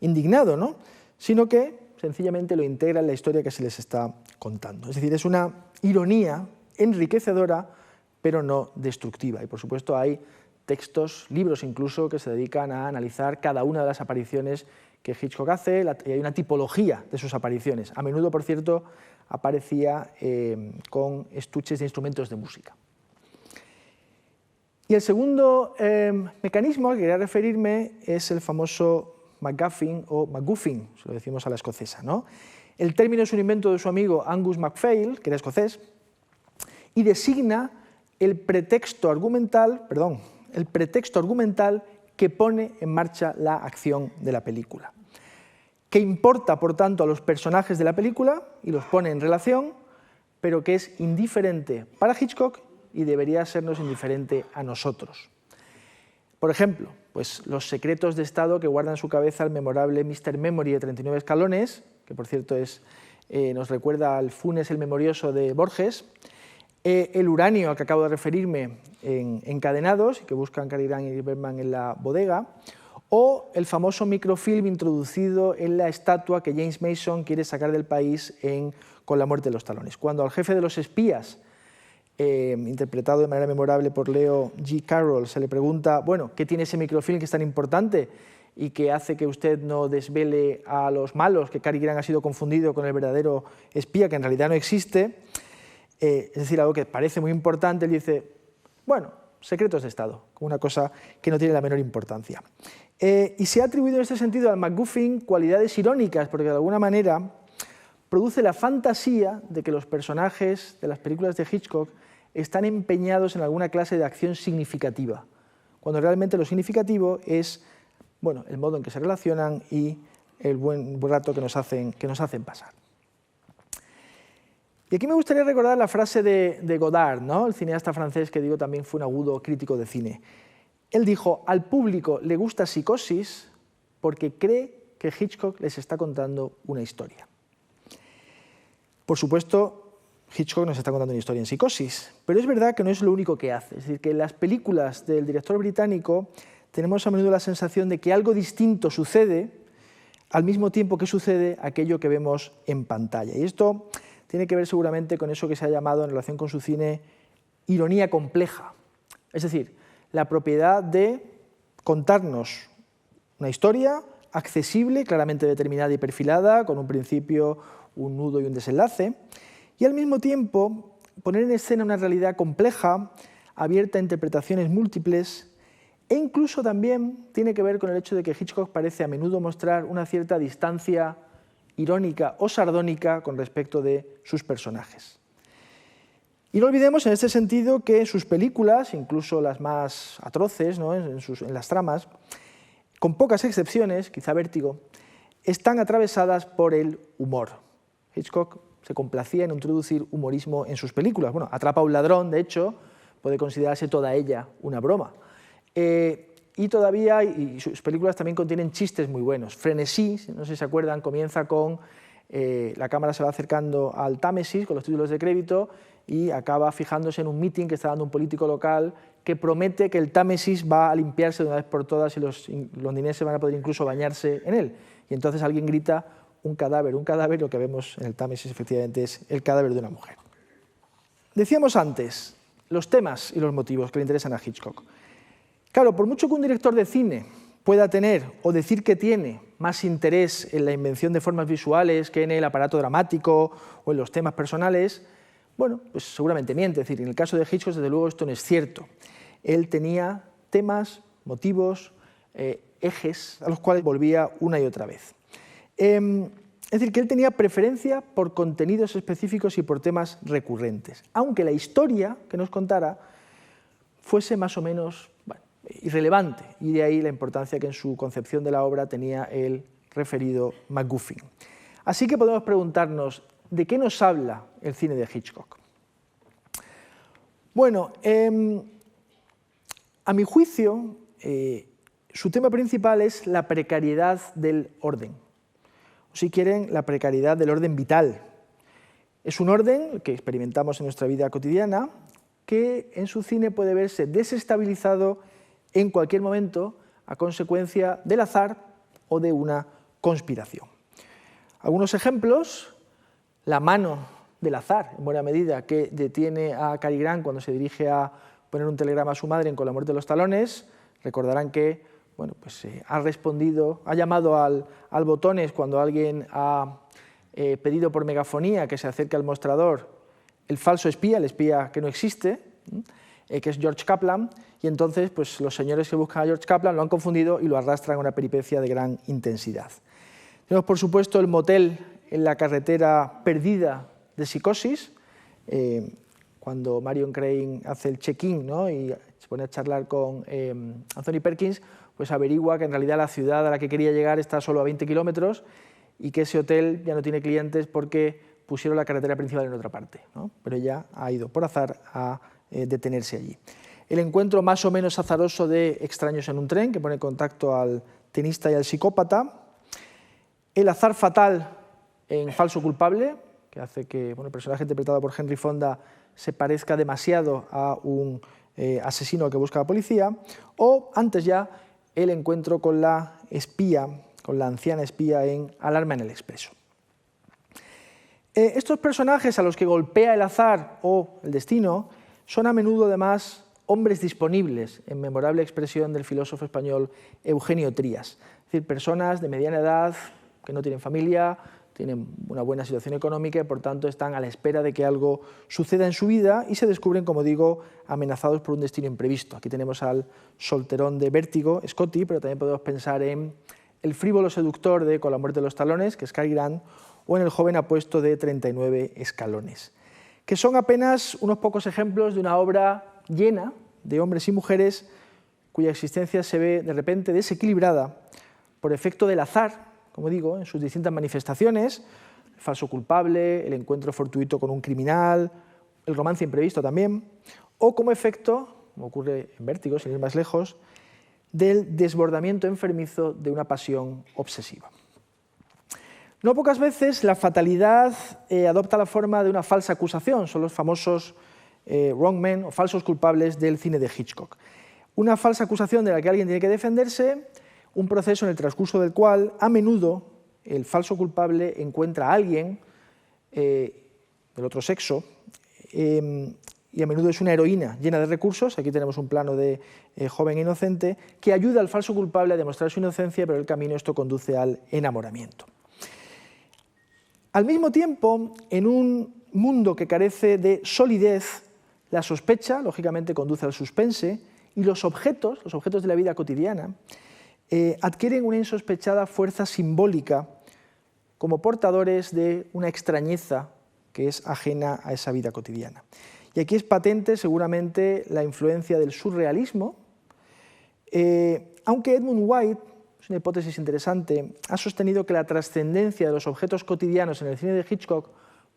Speaker 1: indignado, ¿no? Sino que sencillamente lo integra en la historia que se les está contando. Es decir, es una ironía enriquecedora, pero no destructiva. Y por supuesto hay textos, libros incluso, que se dedican a analizar cada una de las apariciones que Hitchcock hace, y hay una tipología de sus apariciones. A menudo, por cierto, aparecía con estuches de instrumentos de música. Y el segundo mecanismo al que quería referirme es el famoso MacGuffin o MacGuffin, si lo decimos a la escocesa, ¿no? El término es un invento de su amigo Angus MacPhail, que era escocés, y designa el pretexto argumental que pone en marcha la acción de la película, que importa, por tanto, a los personajes de la película y los pone en relación, pero que es indiferente para Hitchcock y debería sernos indiferente a nosotros. Por ejemplo, pues los secretos de Estado que guarda en su cabeza el memorable Mr. Memory de 39 escalones, que por cierto nos recuerda al Funes el Memorioso de Borges, el uranio al que acabo de referirme en Encadenados, que buscan Cary Grant y Bergman en la bodega, o el famoso microfilm introducido en la estatua que James Mason quiere sacar del país con la muerte de los talones. Cuando al jefe de los espías, interpretado de manera memorable por Leo G. Carroll, se le pregunta, bueno, ¿qué tiene ese microfilm que es tan importante y que hace que usted no desvele a los malos, que Cary Grant ha sido confundido con el verdadero espía, que en realidad no existe? Es decir, algo que parece muy importante, él dice, bueno, secretos de Estado, como una cosa que no tiene la menor importancia. Y se ha atribuido en este sentido al MacGuffin cualidades irónicas, porque de alguna manera produce la fantasía de que los personajes de las películas de Hitchcock están empeñados en alguna clase de acción significativa, cuando realmente lo significativo es, bueno, el modo en que se relacionan y el buen rato que nos hacen pasar. Y aquí me gustaría recordar la frase de Godard, ¿no? El cineasta francés que digo también fue un agudo crítico de cine. Él dijo, al público le gusta Psicosis porque cree que Hitchcock les está contando una historia. Por supuesto, Hitchcock nos está contando una historia en Psicosis, pero es verdad que no es lo único que hace. Es decir, que en las películas del director británico tenemos a menudo la sensación de que algo distinto sucede al mismo tiempo que sucede aquello que vemos en pantalla. Y esto tiene que ver seguramente con eso que se ha llamado en relación con su cine ironía compleja. Es decir, la propiedad de contarnos una historia accesible, claramente determinada y perfilada, con un principio, un nudo y un desenlace, y al mismo tiempo poner en escena una realidad compleja, abierta a interpretaciones múltiples, e incluso también tiene que ver con el hecho de que Hitchcock parece a menudo mostrar una cierta distancia irónica o sardónica con respecto de sus personajes. Y no olvidemos en este sentido que sus películas, incluso las más atroces, ¿no? en las tramas, con pocas excepciones, quizá Vértigo, están atravesadas por el humor. Hitchcock se complacía en introducir humorismo en sus películas. Bueno, Atrapa a un ladrón, de hecho, puede considerarse toda ella una broma. Y todavía, y sus películas también contienen chistes muy buenos. Frenesí, no sé si se acuerdan, comienza con la cámara se va acercando al Támesis con los títulos de crédito y acaba fijándose en un meeting que está dando un político local que promete que el Támesis va a limpiarse de una vez por todas y los londinenses van a poder incluso bañarse en él. Y entonces alguien grita, un cadáver, y lo que vemos en el Támesis efectivamente es el cadáver de una mujer. Decíamos antes, los temas y los motivos que le interesan a Hitchcock. Claro, por mucho que un director de cine pueda tener o decir que tiene más interés en la invención de formas visuales que en el aparato dramático o en los temas personales, bueno, pues seguramente miente. Es decir, en el caso de Hitchcock, desde luego, esto no es cierto. Él tenía temas, motivos, ejes a los cuales volvía una y otra vez. Es decir, que él tenía preferencia por contenidos específicos y por temas recurrentes, aunque la historia que nos contara fuese más o menos irrelevante, y de ahí la importancia que en su concepción de la obra tenía el referido MacGuffin. Así que podemos preguntarnos, ¿de qué nos habla el cine de Hitchcock? Bueno, a mi juicio, su tema principal es la precariedad del orden, o si quieren, la precariedad del orden vital. Es un orden que experimentamos en nuestra vida cotidiana, que en su cine puede verse desestabilizado en cualquier momento a consecuencia del azar o de una conspiración. Algunos ejemplos: la mano del azar, en buena medida, que detiene a Cary Grant cuando se dirige a poner un telegrama a su madre Con la muerte de los talones. Recordarán que bueno, pues, ha llamado al botones cuando alguien ha pedido por megafonía que se acerque al mostrador el falso espía, el espía que no existe, que es George Kaplan, y entonces pues, los señores que buscan a George Kaplan lo han confundido y lo arrastran a una peripecia de gran intensidad. Tenemos, por supuesto, el motel en la carretera perdida de Psicosis, cuando Marion Crane hace el check-in, ¿no?, y se pone a charlar con Anthony Perkins, pues averigua que en realidad la ciudad a la que quería llegar está solo a 20 kilómetros y que ese hotel ya no tiene clientes porque pusieron la carretera principal en otra parte, ¿no? Pero ella ha ido por azar a detenerse allí. El encuentro más o menos azaroso de extraños en un tren, que pone en contacto al tenista y al psicópata. El azar fatal en Falso culpable, que hace que el personaje interpretado por Henry Fonda se parezca demasiado a un asesino que busca a la policía. O, antes ya, el encuentro con la espía, con la anciana espía en Alarma en el Expreso. Estos personajes a los que golpea el azar o el destino son a menudo, además, hombres disponibles, en memorable expresión del filósofo español Eugenio Trías. Es decir, personas de mediana edad que no tienen familia, tienen una buena situación económica y, por tanto, están a la espera de que algo suceda en su vida y se descubren, como digo, amenazados por un destino imprevisto. Aquí tenemos al solterón de Vértigo, Scotty, pero también podemos pensar en el frívolo seductor de Con la muerte de los talones, que es Cary Grant, o en el joven apuesto de 39 escalones, que son apenas unos pocos ejemplos de una obra llena de hombres y mujeres cuya existencia se ve de repente desequilibrada por efecto del azar, como digo, en sus distintas manifestaciones: el falso culpable, el encuentro fortuito con un criminal, el romance imprevisto también, o como efecto, como ocurre en Vértigo, sin ir más lejos, del desbordamiento enfermizo de una pasión obsesiva. No pocas veces la fatalidad adopta la forma de una falsa acusación, son los famosos wrong men o falsos culpables del cine de Hitchcock. Una falsa acusación de la que alguien tiene que defenderse, un proceso en el transcurso del cual a menudo el falso culpable encuentra a alguien del otro sexo y a menudo es una heroína llena de recursos. Aquí tenemos un plano de joven inocente que ayuda al falso culpable a demostrar su inocencia, pero en el camino esto conduce al enamoramiento. Al mismo tiempo, en un mundo que carece de solidez, la sospecha, lógicamente, conduce al suspense, y los objetos de la vida cotidiana, adquieren una insospechada fuerza simbólica como portadores de una extrañeza que es ajena a esa vida cotidiana. Y aquí es patente, seguramente, la influencia del surrealismo, aunque Edmund White, es una hipótesis interesante, ha sostenido que la trascendencia de los objetos cotidianos en el cine de Hitchcock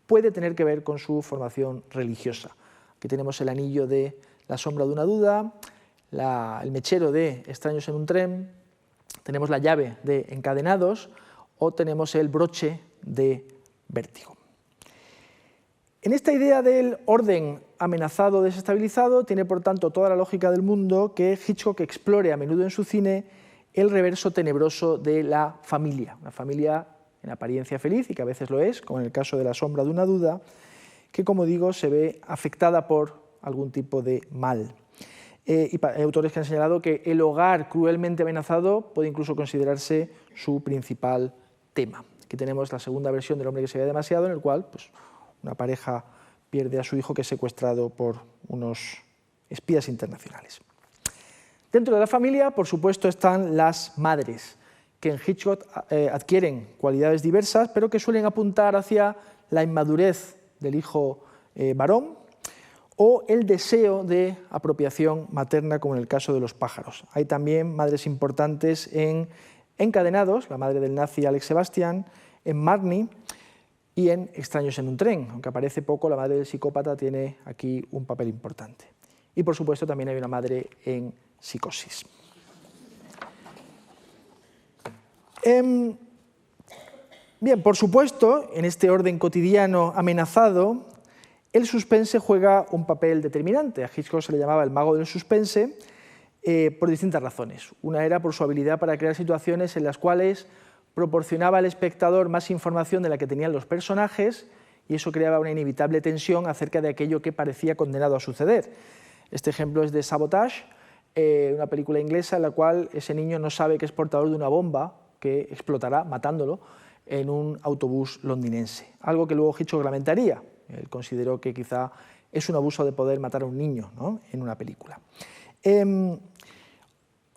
Speaker 1: puede tener que ver con su formación religiosa. Aquí tenemos el anillo de La sombra de una duda, el mechero de Extraños en un tren, tenemos la llave de Encadenados o tenemos el broche de Vértigo. En esta idea del orden amenazado, desestabilizado, tiene por tanto toda la lógica del mundo que Hitchcock explore a menudo en su cine el reverso tenebroso de la familia, una familia en apariencia feliz y que a veces lo es, como en el caso de La sombra de una duda, que como digo se ve afectada por algún tipo de mal. Hay autores que han señalado que el hogar cruelmente amenazado puede incluso considerarse su principal tema. Aquí tenemos la segunda versión del hombre que se veía demasiado, en el cual pues, una pareja pierde a su hijo que es secuestrado por unos espías internacionales. Dentro de la familia, por supuesto, están las madres, que en Hitchcock adquieren cualidades diversas, pero que suelen apuntar hacia la inmadurez del hijo varón o el deseo de apropiación materna, como en el caso de Los pájaros. Hay también madres importantes en Encadenados, la madre del nazi Alex Sebastian, en Marnie y en Extraños en un tren. Aunque aparece poco, la madre del psicópata tiene aquí un papel importante. Y por supuesto también hay una madre en Psicosis. Bien, por supuesto, en este orden cotidiano amenazado, el suspense juega un papel determinante. A Hitchcock se le llamaba el mago del suspense por distintas razones. Una era por su habilidad para crear situaciones en las cuales proporcionaba al espectador más información de la que tenían los personajes y eso creaba una inevitable tensión acerca de aquello que parecía condenado a suceder. Este ejemplo es de Sabotage, una película inglesa en la cual ese niño no sabe que es portador de una bomba que explotará matándolo en un autobús londinense, algo que luego Hitchcock lamentaría. Él consideró que quizá es un abuso de poder matar a un niño, ¿no?, en una película.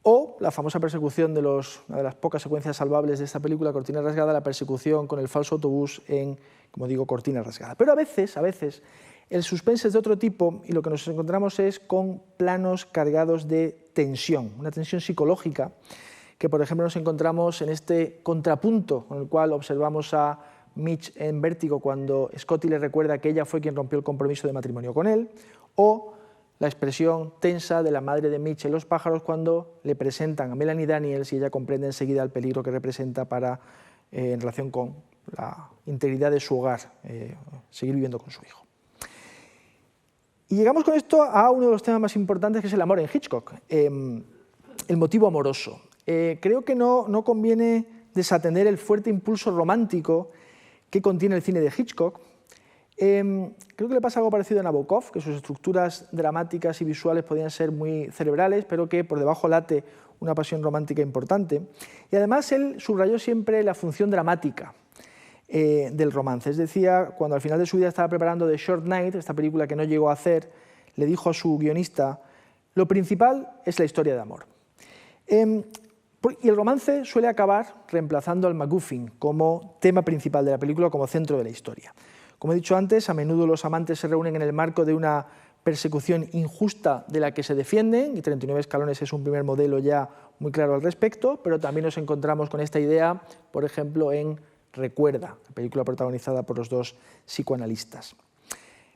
Speaker 1: O la famosa persecución de una de las pocas secuencias salvables de esta película, Cortina rasgada, la persecución con el falso autobús en, como digo, Cortina rasgada. Pero a veces el suspense es de otro tipo y lo que nos encontramos es con planos cargados de tensión, una tensión psicológica que, por ejemplo, nos encontramos en este contrapunto con el cual observamos a Mitch en Vértigo cuando Scotty le recuerda que ella fue quien rompió el compromiso de matrimonio con él, o la expresión tensa de la madre de Mitch en Los pájaros cuando le presentan a Melanie Daniels y ella comprende enseguida el peligro que representa en relación con la integridad de su hogar, seguir viviendo con su hijo. Y llegamos con esto a uno de los temas más importantes, que es el amor en Hitchcock, el motivo amoroso. Creo que no conviene desatender el fuerte impulso romántico que contiene el cine de Hitchcock. Creo que le pasa algo parecido a Nabokov, que sus estructuras dramáticas y visuales podían ser muy cerebrales, pero que por debajo late una pasión romántica importante. Y además él subrayó siempre la función dramática del romance. Es decir, cuando al final de su vida estaba preparando The Short Night, esta película que no llegó a hacer, le dijo a su guionista: lo principal es la historia de amor. Y el romance suele acabar reemplazando al MacGuffin como tema principal de la película, como centro de la historia. Como he dicho antes, a menudo los amantes se reúnen en el marco de una persecución injusta de la que se defienden, y 39 escalones es un primer modelo ya muy claro al respecto, pero también nos encontramos con esta idea, por ejemplo, en Recuerda, la película protagonizada por los dos psicoanalistas.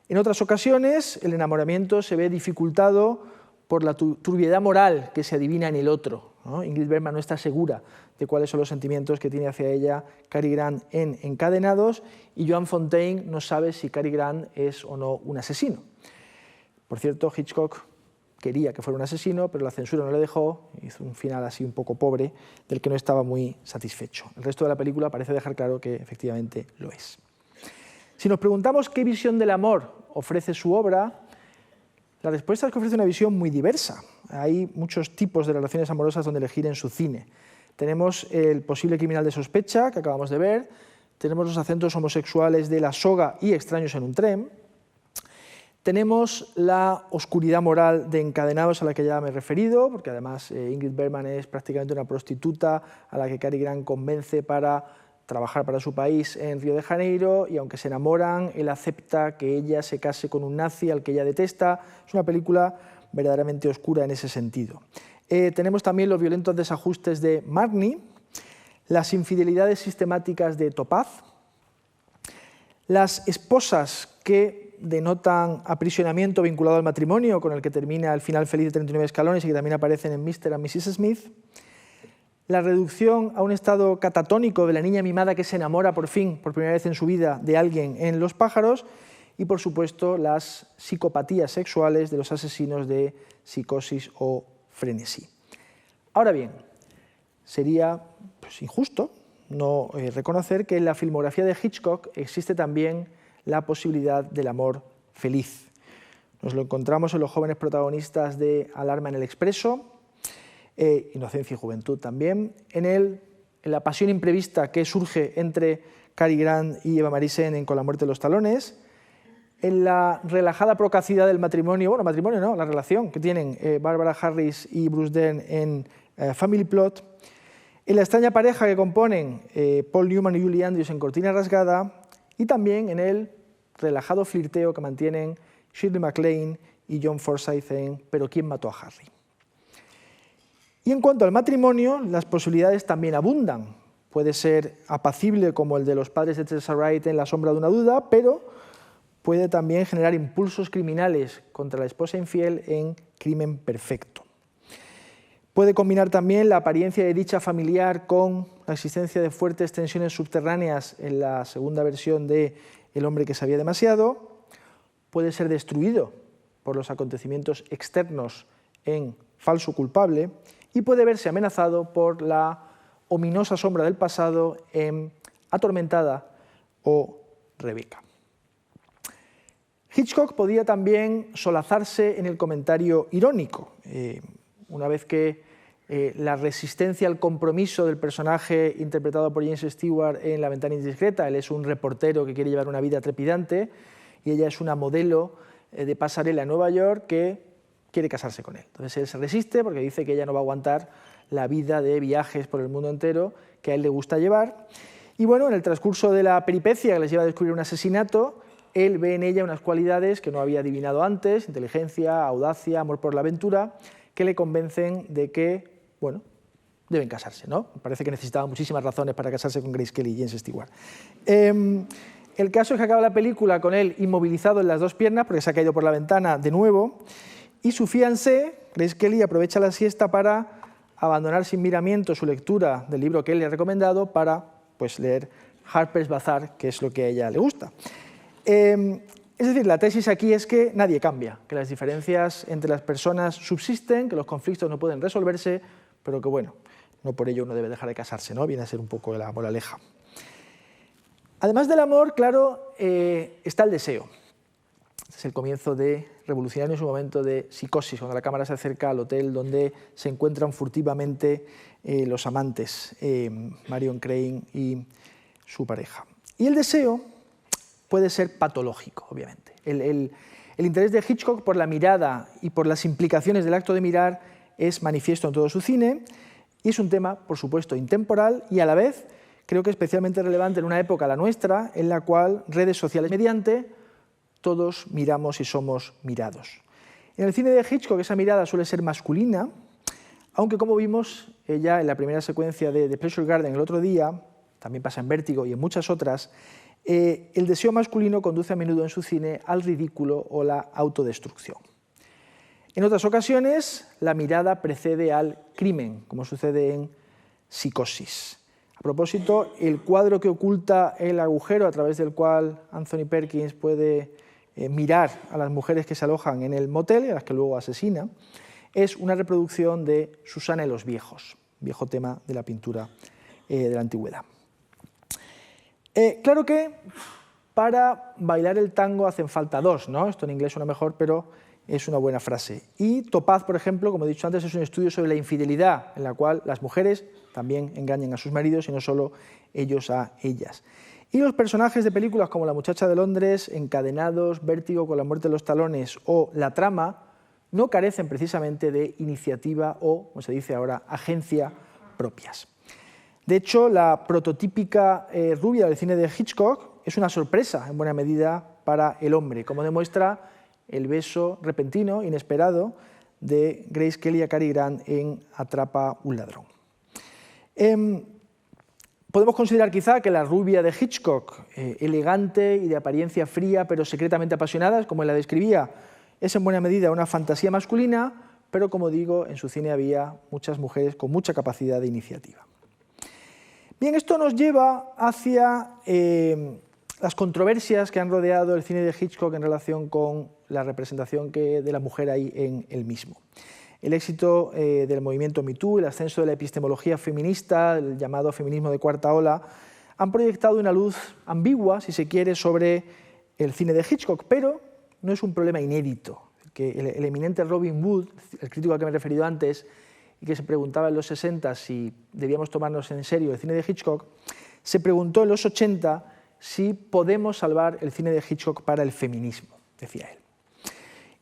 Speaker 1: En otras ocasiones, el enamoramiento se ve dificultado por la turbiedad moral que se adivina en el otro, ¿no? Ingrid Bergman no está segura de cuáles son los sentimientos que tiene hacia ella Cary Grant en Encadenados, y Joan Fontaine no sabe si Cary Grant es o no un asesino. Por cierto, Hitchcock quería que fuera un asesino, pero la censura no le dejó, hizo un final así un poco pobre, del que no estaba muy satisfecho. El resto de la película parece dejar claro que efectivamente lo es. Si nos preguntamos qué visión del amor ofrece su obra, la respuesta es que ofrece una visión muy diversa. Hay muchos tipos de relaciones amorosas donde elegir en su cine. Tenemos el posible criminal de sospecha, que acabamos de ver, tenemos los acentos homosexuales de La soga y Extraños en un tren, tenemos la oscuridad moral de Encadenados, a la que ya me he referido, porque además Ingrid Bergman es prácticamente una prostituta a la que Cary Grant convence para trabajar para su país en Río de Janeiro, y aunque se enamoran, él acepta que ella se case con un nazi al que ella detesta. Es una película verdaderamente oscura en ese sentido. Tenemos también los violentos desajustes de Marnie, las infidelidades sistemáticas de Topaz, las esposas que denotan aprisionamiento vinculado al matrimonio, con el que termina el final feliz de 39 escalones y que también aparecen en Mr. and Mrs. Smith, la reducción a un estado catatónico de la niña mimada que se enamora por primera vez en su vida, de alguien en Los pájaros, y por supuesto las psicopatías sexuales de los asesinos de psicosis o frenesí. Ahora bien, sería injusto no reconocer que en la filmografía de Hitchcock existe también la posibilidad del amor feliz. Nos lo encontramos en los jóvenes protagonistas de Alarma en el Expreso, Inocencia y Juventud también, en la pasión imprevista que surge entre Cary Grant y Eva Marie en Con la muerte de los talones, en la relajada procacidad del matrimonio, bueno, matrimonio no, la relación que tienen Barbara Harris y Bruce Dern en Family Plot, en la extraña pareja que componen Paul Newman y Julie Andrews en Cortina rasgada, y también en el relajado flirteo que mantienen Shirley MacLaine y John Forsythe en Pero ¿quién mató a Harry? Y en cuanto al matrimonio, las posibilidades también abundan. Puede ser apacible como el de los padres de Tessa Wright en La sombra de una duda, pero puede también generar impulsos criminales contra la esposa infiel en Crimen perfecto. Puede combinar también la apariencia de dicha familiar con la existencia de fuertes tensiones subterráneas en la segunda versión de El hombre que sabía demasiado. Puede ser destruido por los acontecimientos externos en Falso culpable, y puede verse amenazado por la ominosa sombra del pasado en Atormentada o Rebeca. Hitchcock podía también solazarse en el comentario irónico. Una vez que la resistencia al compromiso del personaje interpretado por James Stewart en La ventana indiscreta, él es un reportero que quiere llevar una vida trepidante y ella es una modelo de pasarela en Nueva York que quiere casarse con él. Entonces él se resiste porque dice que ella no va a aguantar la vida de viajes por el mundo entero que a él le gusta llevar. Y bueno, en el transcurso de la peripecia que les lleva a descubrir un asesinato, él ve en ella unas cualidades que no había adivinado antes, inteligencia, audacia, amor por la aventura, que le convencen de que, bueno, deben casarse, ¿no? Parece que necesitaba muchísimas razones para casarse con Grace Kelly y James Stewart. El caso es que acaba la película con él inmovilizado en las dos piernas porque se ha caído por la ventana de nuevo, y su fiancé, Grace Kelly, aprovecha la siesta para abandonar sin miramiento su lectura del libro que él le ha recomendado para leer Harper's Bazaar, que es lo que a ella le gusta. Es decir, la tesis aquí es que nadie cambia, que las diferencias entre las personas subsisten, que los conflictos no pueden resolverse, pero que, bueno, no por ello uno debe dejar de casarse, ¿no? Viene a ser un poco la moraleja. Además del amor, claro, está el deseo. Este es el comienzo de Revolucionario, en su momento de Psicosis, cuando la cámara se acerca al hotel donde se encuentran furtivamente los amantes, Marion Crane y su pareja. Y el deseo puede ser patológico, obviamente. El interés de Hitchcock por la mirada y por las implicaciones del acto de mirar es manifiesto en todo su cine, y es un tema, por supuesto, intemporal y a la vez creo que especialmente relevante en una época, la nuestra, en la cual redes sociales mediante todos miramos y somos mirados. En el cine de Hitchcock esa mirada suele ser masculina, aunque como vimos ya en la primera secuencia de The Pleasure Garden el otro día, también pasa en Vértigo y en muchas otras, el deseo masculino conduce a menudo en su cine al ridículo o la autodestrucción. En otras ocasiones, la mirada precede al crimen, como sucede en Psicosis. A propósito, el cuadro que oculta el agujero a través del cual Anthony Perkins puede mirar a las mujeres que se alojan en el motel y a las que luego asesina, es una reproducción de Susana y los viejos, viejo tema de la pintura de la antigüedad. Claro que para bailar el tango hacen falta dos, ¿no? Esto en inglés suena mejor, pero es una buena frase. Y Topaz, por ejemplo, como he dicho antes, es un estudio sobre la infidelidad, en la cual las mujeres también engañan a sus maridos y no solo ellos a ellas. Y los personajes de películas como La muchacha de Londres, Encadenados, Vértigo con la muerte de los talones o La trama no carecen precisamente de iniciativa o, como se dice ahora, agencia propias. De hecho, la prototípica rubia del cine de Hitchcock es una sorpresa en buena medida para el hombre, como demuestra el beso repentino, inesperado, de Grace Kelly a Cary Grant en Atrapa un ladrón. Podemos considerar quizá que la rubia de Hitchcock, elegante y de apariencia fría pero secretamente apasionada, como él la describía, es en buena medida una fantasía masculina, pero como digo, en su cine había muchas mujeres con mucha capacidad de iniciativa. Bien, esto nos lleva hacia las controversias que han rodeado el cine de Hitchcock en relación con la representación de la mujer ahí en el mismo. El éxito del movimiento Me Too, el ascenso de la epistemología feminista, el llamado feminismo de cuarta ola, han proyectado una luz ambigua, si se quiere, sobre el cine de Hitchcock, pero no es un problema inédito. Que el eminente Robin Wood, el crítico al que me he referido antes, y que se preguntaba en los 60 si debíamos tomarnos en serio el cine de Hitchcock, se preguntó en los 80 si podemos salvar el cine de Hitchcock para el feminismo, decía él.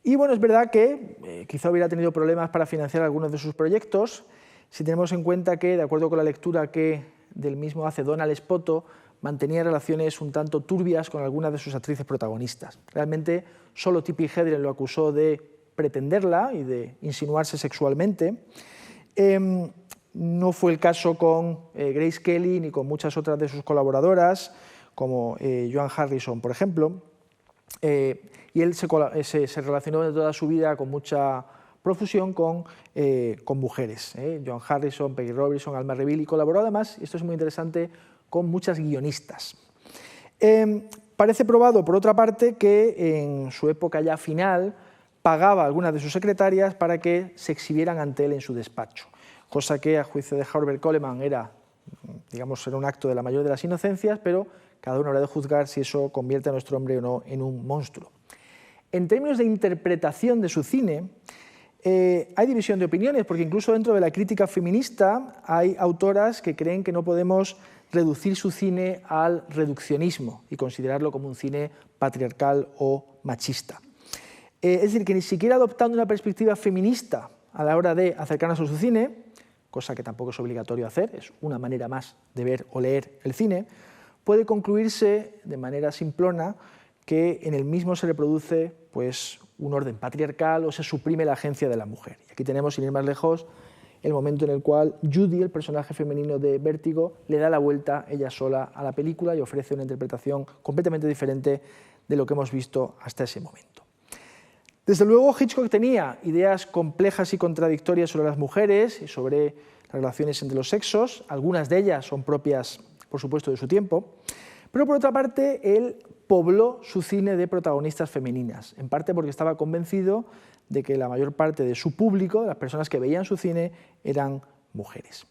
Speaker 1: Y bueno, es verdad que quizá hubiera tenido problemas para financiar algunos de sus proyectos, si tenemos en cuenta que, de acuerdo con la lectura que del mismo hace Donald Spoto, mantenía relaciones un tanto turbias con algunas de sus actrices protagonistas. Realmente solo Tippi Hedren lo acusó de pretenderla y de insinuarse sexualmente. No fue el caso con Grace Kelly ni con muchas otras de sus colaboradoras, como Joan Harrison, por ejemplo. Y él se relacionó de toda su vida con mucha profusión con mujeres. Joan Harrison, Peggy Robertson, Alma Reville, y colaboró además, y esto es muy interesante, con muchas guionistas. Parece probado, por otra parte, que en su época ya final pagaba a algunas de sus secretarias para que se exhibieran ante él en su despacho, cosa que a juicio de Herbert Coleman era un acto de la mayor de las inocencias, pero cada uno habrá de juzgar si eso convierte a nuestro hombre o no en un monstruo. En términos de interpretación de su cine, hay división de opiniones, porque incluso dentro de la crítica feminista hay autoras que creen que no podemos reducir su cine al reduccionismo y considerarlo como un cine patriarcal o machista. Es decir, que ni siquiera adoptando una perspectiva feminista a la hora de acercarnos a su cine, cosa que tampoco es obligatorio hacer, es una manera más de ver o leer el cine, puede concluirse de manera simplona que en el mismo se reproduce pues, un orden patriarcal o se suprime la agencia de la mujer. Y aquí tenemos, sin ir más lejos, el momento en el cual Judy, el personaje femenino de Vértigo, le da la vuelta ella sola a la película y ofrece una interpretación completamente diferente de lo que hemos visto hasta ese momento. Desde luego, Hitchcock tenía ideas complejas y contradictorias sobre las mujeres y sobre las relaciones entre los sexos. Algunas de ellas son propias, por supuesto, de su tiempo. Pero, por otra parte, él pobló su cine de protagonistas femeninas, en parte porque estaba convencido de que la mayor parte de su público, de las personas que veían su cine, eran mujeres.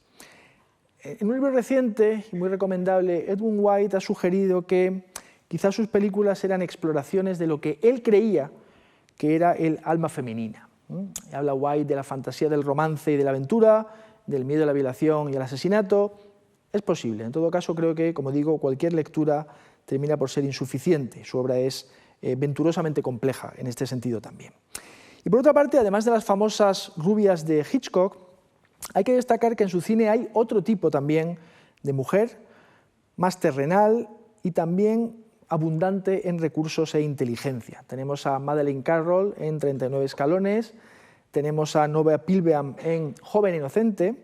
Speaker 1: En un libro reciente y muy recomendable, Edmund White ha sugerido que quizás sus películas eran exploraciones de lo que él creía que era el alma femenina. Habla White de la fantasía del romance y de la aventura, del miedo a la violación y al asesinato. Es posible. En todo caso, creo que, como digo, cualquier lectura termina por ser insuficiente. Su obra es venturosamente compleja en este sentido también. Y por otra parte, además de las famosas rubias de Hitchcock, hay que destacar que en su cine hay otro tipo también de mujer, más terrenal y también abundante en recursos e inteligencia. Tenemos a Madeleine Carroll en 39 escalones, tenemos a Nova Pilbeam en Joven Inocente,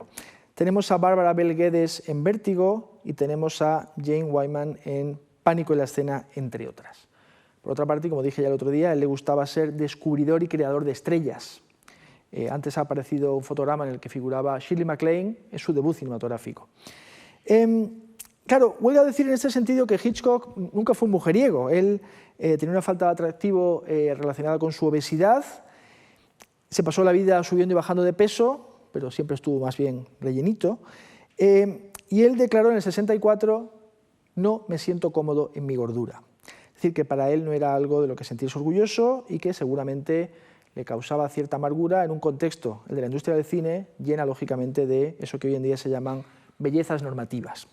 Speaker 1: tenemos a Bárbara Bel Geddes en Vértigo y tenemos a Jane Wyman en Pánico en la escena, entre otras. Por otra parte, como dije ya el otro día, a él le gustaba ser descubridor y creador de estrellas. Antes ha aparecido un fotograma en el que figuraba Shirley MacLaine en su debut cinematográfico. Claro, voy a decir en este sentido que Hitchcock nunca fue un mujeriego. Él tenía una falta de atractivo relacionada con su obesidad, se pasó la vida subiendo y bajando de peso, pero siempre estuvo más bien rellenito, y él declaró en el 64, no me siento cómodo en mi gordura. Es decir, que para él no era algo de lo que sentirse orgulloso y que seguramente le causaba cierta amargura en un contexto, el de la industria del cine, llena lógicamente de eso que hoy en día se llaman bellezas normativas.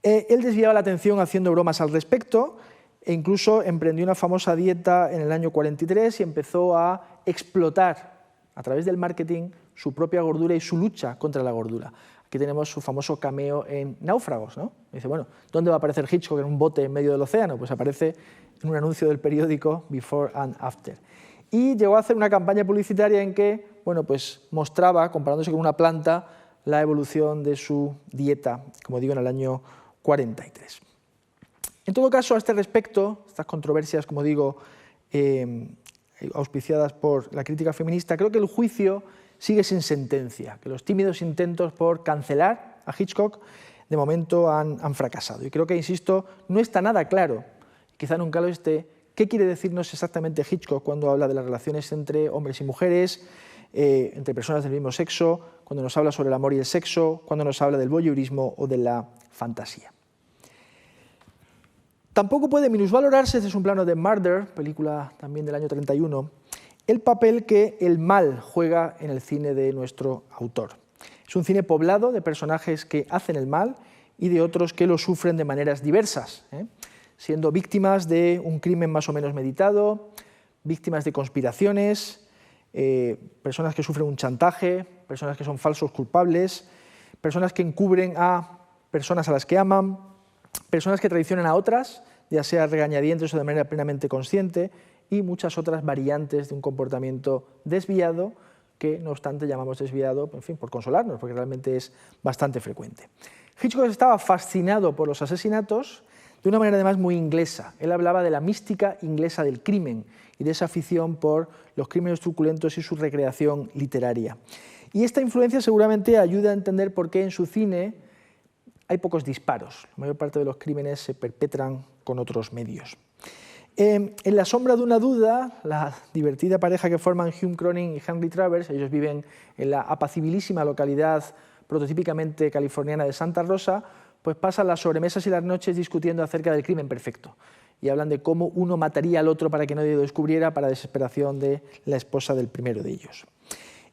Speaker 1: Él desviaba la atención haciendo bromas al respecto e incluso emprendió una famosa dieta en el año 43 y empezó a explotar a través del marketing su propia gordura y su lucha contra la gordura. Aquí tenemos su famoso cameo en Náufragos, ¿no? Dice, bueno, ¿dónde va a aparecer Hitchcock en un bote en medio del océano? Pues aparece en un anuncio del periódico Before and After. Y llegó a hacer una campaña publicitaria en que, bueno, pues mostraba, comparándose con una planta, la evolución de su dieta, como digo, en el año 43. En todo caso, a este respecto, estas controversias, como digo, auspiciadas por la crítica feminista, creo que el juicio sigue sin sentencia, que los tímidos intentos por cancelar a Hitchcock de momento han fracasado. Y creo que, insisto, no está nada claro, quizá nunca lo esté, qué quiere decirnos exactamente Hitchcock cuando habla de las relaciones entre hombres y mujeres, entre personas del mismo sexo, cuando nos habla sobre el amor y el sexo, cuando nos habla del voyeurismo o de la fantasía. Tampoco puede minusvalorarse, este es un plano de Murder, película también del año 31, el papel que el mal juega en el cine de nuestro autor. Es un cine poblado de personajes que hacen el mal y de otros que lo sufren de maneras diversas, siendo víctimas de un crimen más o menos meditado, víctimas de conspiraciones, personas que sufren un chantaje, personas que son falsos culpables, personas que encubren a personas a las que aman, personas que traicionan a otras, ya sea regañadientes o de manera plenamente consciente, y muchas otras variantes de un comportamiento desviado que, no obstante, llamamos desviado, en fin, por consolarnos, porque realmente es bastante frecuente. Hitchcock estaba fascinado por los asesinatos de una manera además muy inglesa. Él hablaba de la mística inglesa del crimen y de esa afición por los crímenes truculentos y su recreación literaria. Y esta influencia seguramente ayuda a entender por qué en su cine hay pocos disparos. La mayor parte de los crímenes se perpetran con otros medios. En La sombra de una duda, la divertida pareja que forman Hume Cronyn y Henry Travers, ellos viven en la apacibilísima localidad prototípicamente californiana de Santa Rosa, pues pasan las sobremesas y las noches discutiendo acerca del crimen perfecto. Y hablan de cómo uno mataría al otro para que nadie lo descubriera, para desesperación de la esposa del primero de ellos.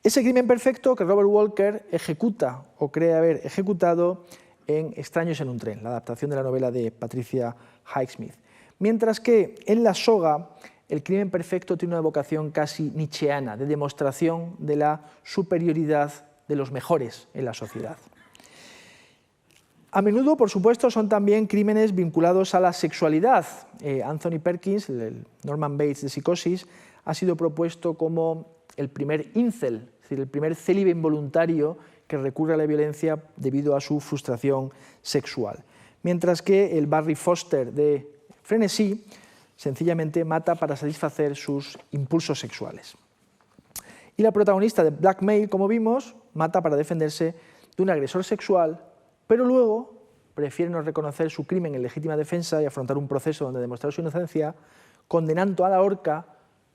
Speaker 1: Ese crimen perfecto que Robert Walker ejecuta o cree haber ejecutado en Extraños en un tren, la adaptación de la novela de Patricia Highsmith. Mientras que en La soga el crimen perfecto tiene una vocación casi nietzscheana, de demostración de la superioridad de los mejores en la sociedad. A menudo, por supuesto, son también crímenes vinculados a la sexualidad. Anthony Perkins, el Norman Bates de Psicosis, ha sido propuesto como el primer incel, es decir, el primer célibe involuntario que recurre a la violencia debido a su frustración sexual. Mientras que el Barry Foster de Frenesí sencillamente mata para satisfacer sus impulsos sexuales. Y la protagonista de Blackmail, como vimos, mata para defenderse de un agresor sexual, pero luego prefiere no reconocer su crimen en legítima defensa y afrontar un proceso donde demostrar su inocencia, condenando a la horca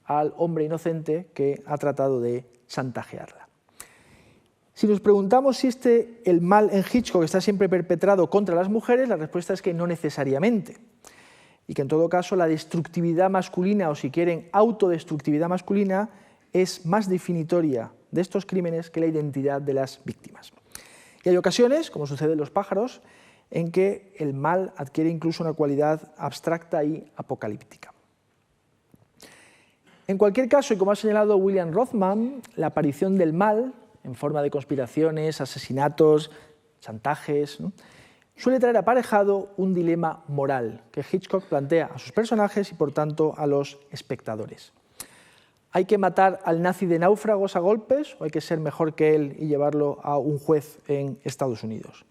Speaker 1: al hombre inocente que ha tratado de chantajearla. Si nos preguntamos si el mal en Hitchcock está siempre perpetrado contra las mujeres, la respuesta es que no necesariamente. Y que en todo caso la destructividad masculina, o si quieren, autodestructividad masculina, es más definitoria de estos crímenes que la identidad de las víctimas. Y hay ocasiones, como sucede en Los pájaros, en que el mal adquiere incluso una cualidad abstracta y apocalíptica. En cualquier caso, y como ha señalado William Rothman, la aparición del mal, en forma de conspiraciones, asesinatos, chantajes, ¿no?, suele traer aparejado un dilema moral que Hitchcock plantea a sus personajes y, por tanto, a los espectadores. ¿Hay que matar al nazi de Náufragos a golpes o hay que ser mejor que él y llevarlo a un juez en Estados Unidos?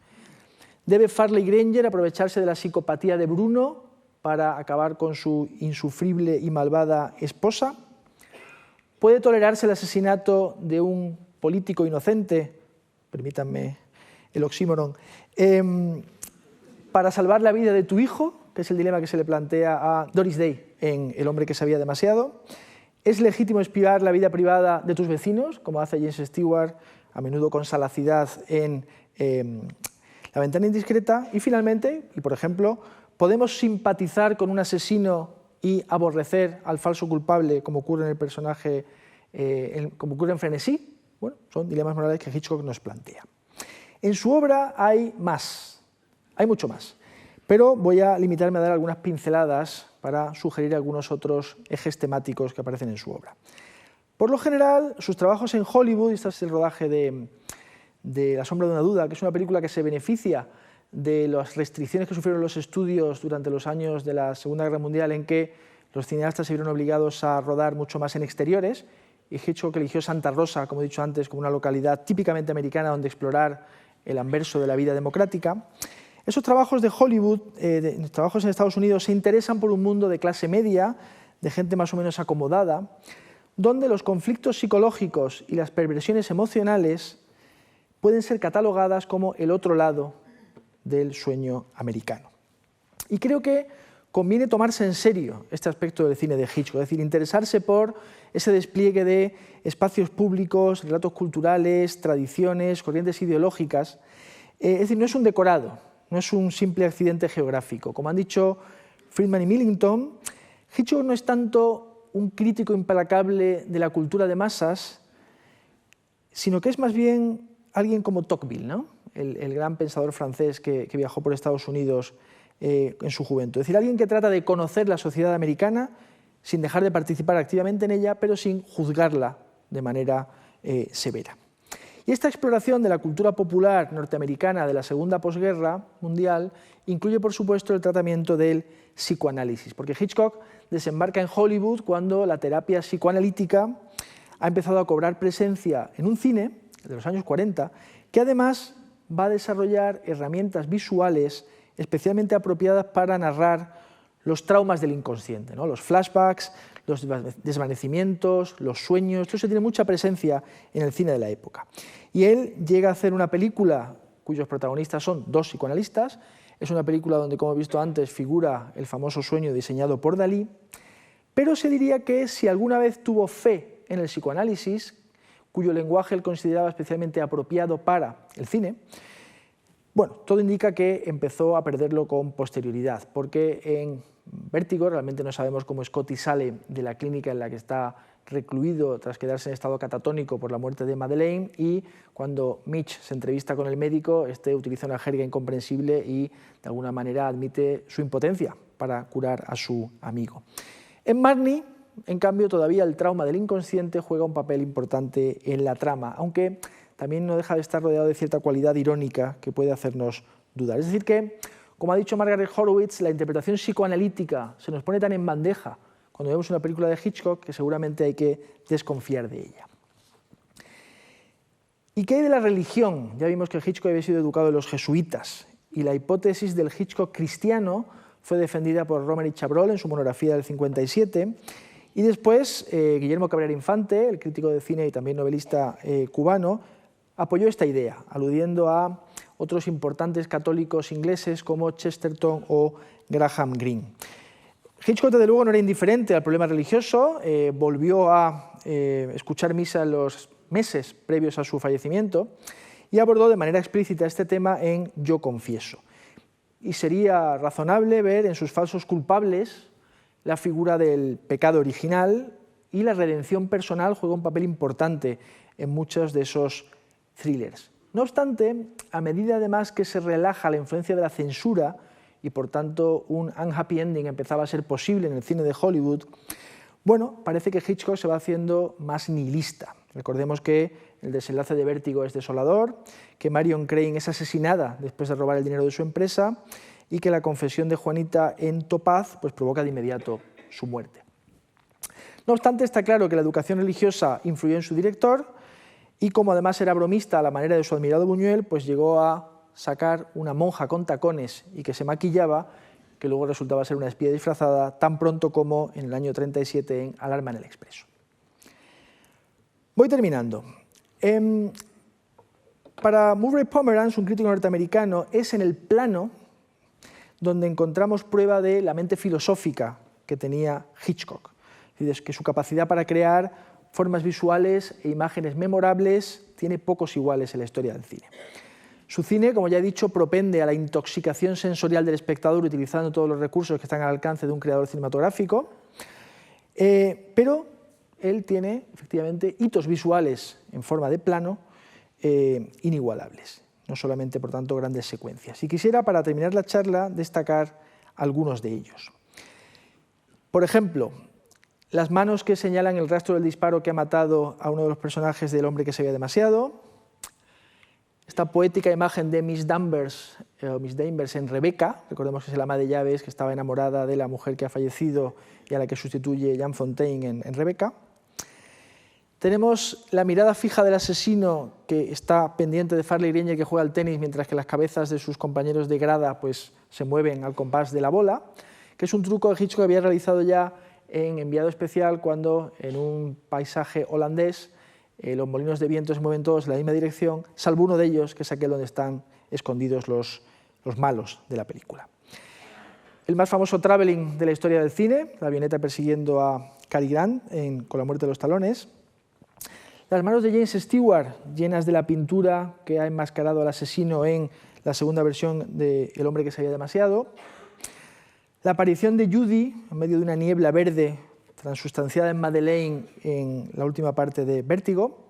Speaker 1: ¿Debe Farley Granger aprovecharse de la psicopatía de Bruno para acabar con su insufrible y malvada esposa? ¿Puede tolerarse el asesinato de un político inocente, permítanme el oxímoron, para salvar la vida de tu hijo, que es el dilema que se le plantea a Doris Day en El hombre que sabía demasiado? ¿Es legítimo espiar la vida privada de tus vecinos, como hace James Stewart, a menudo con salacidad en La ventana indiscreta? Y finalmente, y por ejemplo, ¿podemos simpatizar con un asesino y aborrecer al falso culpable, como ocurre en el personaje, como ocurre en Frenesí? Bueno, son dilemas morales que Hitchcock nos plantea. En su obra hay más. Hay mucho más, pero voy a limitarme a dar algunas pinceladas para sugerir algunos otros ejes temáticos que aparecen en su obra. Por lo general, sus trabajos en Hollywood, y este es el rodaje de La sombra de una duda, que es una película que se beneficia de las restricciones que sufrieron los estudios durante los años de la Segunda Guerra Mundial, en que los cineastas se vieron obligados a rodar mucho más en exteriores, y Hitchcock eligió Santa Rosa, como he dicho antes, como una localidad típicamente americana donde explorar el anverso de la vida democrática. Esos trabajos de Hollywood, trabajos en Estados Unidos, se interesan por un mundo de clase media, de gente más o menos acomodada. donde los conflictos psicológicos y las perversiones emocionales pueden ser catalogadas como el otro lado del sueño americano. Y creo que conviene tomarse en serio este aspecto del cine de Hitchcock, es decir, interesarse por ese despliegue de espacios públicos, relatos culturales, tradiciones, corrientes ideológicas. Es decir, no es un decorado, no es un simple accidente geográfico. Como han dicho Friedman y Millington, Hitchcock no es tanto un crítico implacable de la cultura de masas, sino que es más bien alguien como Tocqueville, ¿no? el gran pensador francés que viajó por Estados Unidos en su juventud. Es decir, alguien que trata de conocer la sociedad americana sin dejar de participar activamente en ella, pero sin juzgarla de manera severa. Y esta exploración de la cultura popular norteamericana de la segunda posguerra mundial incluye, por supuesto, el tratamiento del psicoanálisis, porque Hitchcock desembarca en Hollywood cuando la terapia psicoanalítica ha empezado a cobrar presencia en un cine de los años 40, que además va a desarrollar herramientas visuales especialmente apropiadas para narrar los traumas del inconsciente, ¿no? Los flashbacks, los desvanecimientos, los sueños. Esto tiene mucha presencia en el cine de la época. Y él llega a hacer una película cuyos protagonistas son dos psicoanalistas. Es una película donde, como he visto antes, figura el famoso sueño diseñado por Dalí, pero se diría que si alguna vez tuvo fe en el psicoanálisis, cuyo lenguaje él consideraba especialmente apropiado para el cine, bueno, todo indica que empezó a perderlo con posterioridad, porque en Vértigo realmente no sabemos cómo Scotty sale de la clínica en la que está recluido tras quedarse en estado catatónico por la muerte de Madeleine, y cuando Mitch se entrevista con el médico, este utiliza una jerga incomprensible y de alguna manera admite su impotencia para curar a su amigo. En Marnie, en cambio, todavía el trauma del inconsciente juega un papel importante en la trama, aunque también no deja de estar rodeado de cierta cualidad irónica que puede hacernos dudar. Es decir que, como ha dicho Margaret Horowitz, la interpretación psicoanalítica se nos pone tan en bandeja cuando vemos una película de Hitchcock que seguramente hay que desconfiar de ella. ¿Y qué hay de la religión? Ya vimos que Hitchcock había sido educado en los jesuitas, y la hipótesis del Hitchcock cristiano fue defendida por Romer y Chabrol en su monografía del 57, y después Guillermo Cabrera Infante, el crítico de cine y también novelista cubano, apoyó esta idea, aludiendo a otros importantes católicos ingleses como Chesterton o Graham Greene. Hitchcock, desde luego, no era indiferente al problema religioso, volvió a escuchar misa en los meses previos a su fallecimiento y abordó de manera explícita este tema en Yo confieso. Y sería razonable ver en sus falsos culpables la figura del pecado original, y la redención personal juega un papel importante en muchos de esos thrillers. No obstante, a medida además que se relaja la influencia de la censura y por tanto un unhappy ending empezaba a ser posible en el cine de Hollywood, bueno, parece que Hitchcock se va haciendo más nihilista. Recordemos que el desenlace de Vértigo es desolador, que Marion Crane es asesinada después de robar el dinero de su empresa y que la confesión de Juanita en Topaz pues, provoca de inmediato su muerte. No obstante, está claro que la educación religiosa influyó en su director, y como además era bromista a la manera de su admirado Buñuel, pues llegó a sacar una monja con tacones y que se maquillaba, que luego resultaba ser una espía disfrazada, tan pronto como en el año 37 en Alarma en el Expreso. Voy terminando. Para Murray Pomeranz, un crítico norteamericano, es en el plano donde encontramos prueba de la mente filosófica que tenía Hitchcock, es que su capacidad para crear formas visuales e imágenes memorables tiene pocos iguales en la historia del cine. Su cine, como ya he dicho, propende a la intoxicación sensorial del espectador utilizando todos los recursos que están al alcance de un creador cinematográfico, pero él tiene efectivamente hitos visuales en forma de plano inigualables, no solamente, por tanto, grandes secuencias. Y quisiera, para terminar la charla, destacar algunos de ellos. Por ejemplo, las manos que señalan el rastro del disparo que ha matado a uno de los personajes del hombre que se veía demasiado, esta poética imagen de Miss Danvers en Rebecca, recordemos que es el ama de llaves que estaba enamorada de la mujer que ha fallecido y a la que sustituye Jean Fontaine en Rebecca. Tenemos la mirada fija del asesino que está pendiente de Farley Granger, que juega al tenis, mientras que las cabezas de sus compañeros de grada pues, se mueven al compás de la bola, que es un truco de Hitchcock que había realizado ya en Enviado Especial, cuando en un paisaje holandés los molinos de viento se mueven todos en la misma dirección, salvo uno de ellos, que es aquel donde están escondidos los malos de la película. El más famoso travelling de la historia del cine, la avioneta persiguiendo a Cary Grant con La muerte de los talones. Las manos de James Stewart, llenas de la pintura que ha enmascarado al asesino en la segunda versión de El hombre que sabía demasiado. La aparición de Judy en medio de una niebla verde transustanciada en Madeleine en la última parte de Vértigo.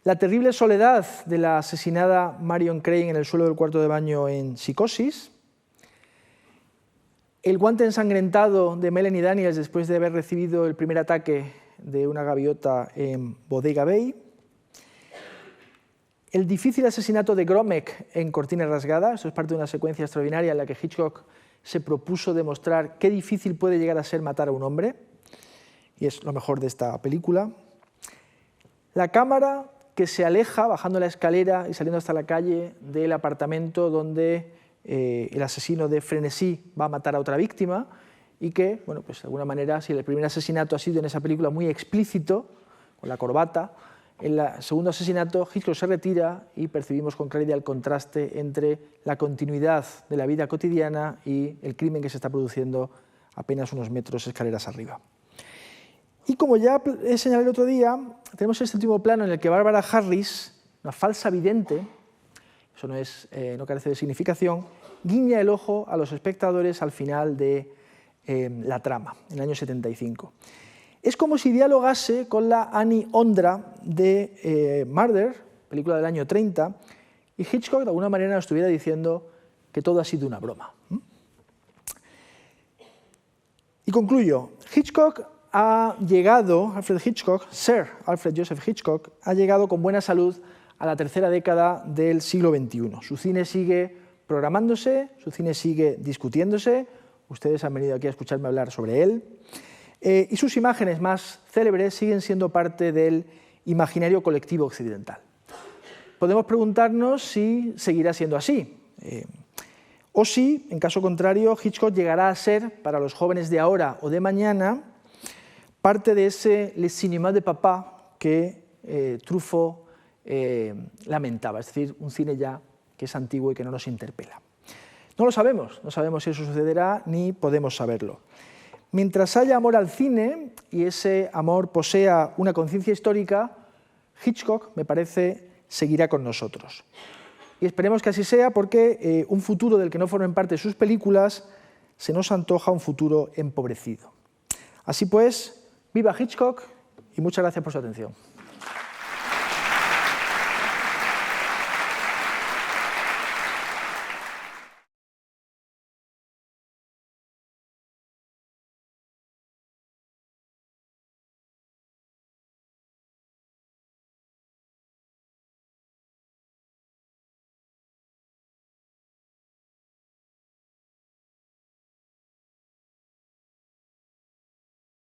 Speaker 1: La terrible soledad de la asesinada Marion Crane en el suelo del cuarto de baño en Psicosis. El guante ensangrentado de Melanie Daniels después de haber recibido el primer ataque de una gaviota en Bodega Bay. El difícil asesinato de Gromek en Cortina rasgada. Esto es parte de una secuencia extraordinaria en la que Hitchcock se propuso demostrar qué difícil puede llegar a ser matar a un hombre, y es lo mejor de esta película. La cámara que se aleja bajando la escalera y saliendo hasta la calle del apartamento donde el asesino de frenesí va a matar a otra víctima, y que, bueno, pues de alguna manera, si el primer asesinato ha sido en esa película muy explícito, con la corbata, en el segundo asesinato Hitchcock se retira y percibimos con claridad el contraste entre la continuidad de la vida cotidiana y el crimen que se está produciendo apenas unos metros escaleras arriba. Y como ya señalé el otro día, tenemos este último plano en el que Barbara Harris, una falsa vidente, eso no carece de significación, guiña el ojo a los espectadores al final de la trama, en el año 75. Es como si dialogase con la Annie Ondra de Murder, película del año 30, y Hitchcock de alguna manera nos estuviera diciendo que todo ha sido una broma. Y concluyo. Sir Alfred Joseph Hitchcock, ha llegado con buena salud a la tercera década del siglo XXI. Su cine sigue programándose, su cine sigue discutiéndose, ustedes han venido aquí a escucharme hablar sobre él, y sus imágenes más célebres siguen siendo parte del imaginario colectivo occidental. Podemos preguntarnos si seguirá siendo así, o si, en caso contrario, Hitchcock llegará a ser, para los jóvenes de ahora o de mañana, parte de ese le cinéma de papa que Truffaut lamentaba, es decir, un cine ya que es antiguo y que no nos interpela. No lo sabemos, no sabemos si eso sucederá ni podemos saberlo. Mientras haya amor al cine y ese amor posea una conciencia histórica, Hitchcock, me parece, seguirá con nosotros. Y esperemos que así sea, porque un futuro del que no formen parte sus películas se nos antoja un futuro empobrecido. Así pues, viva Hitchcock y muchas gracias por su atención.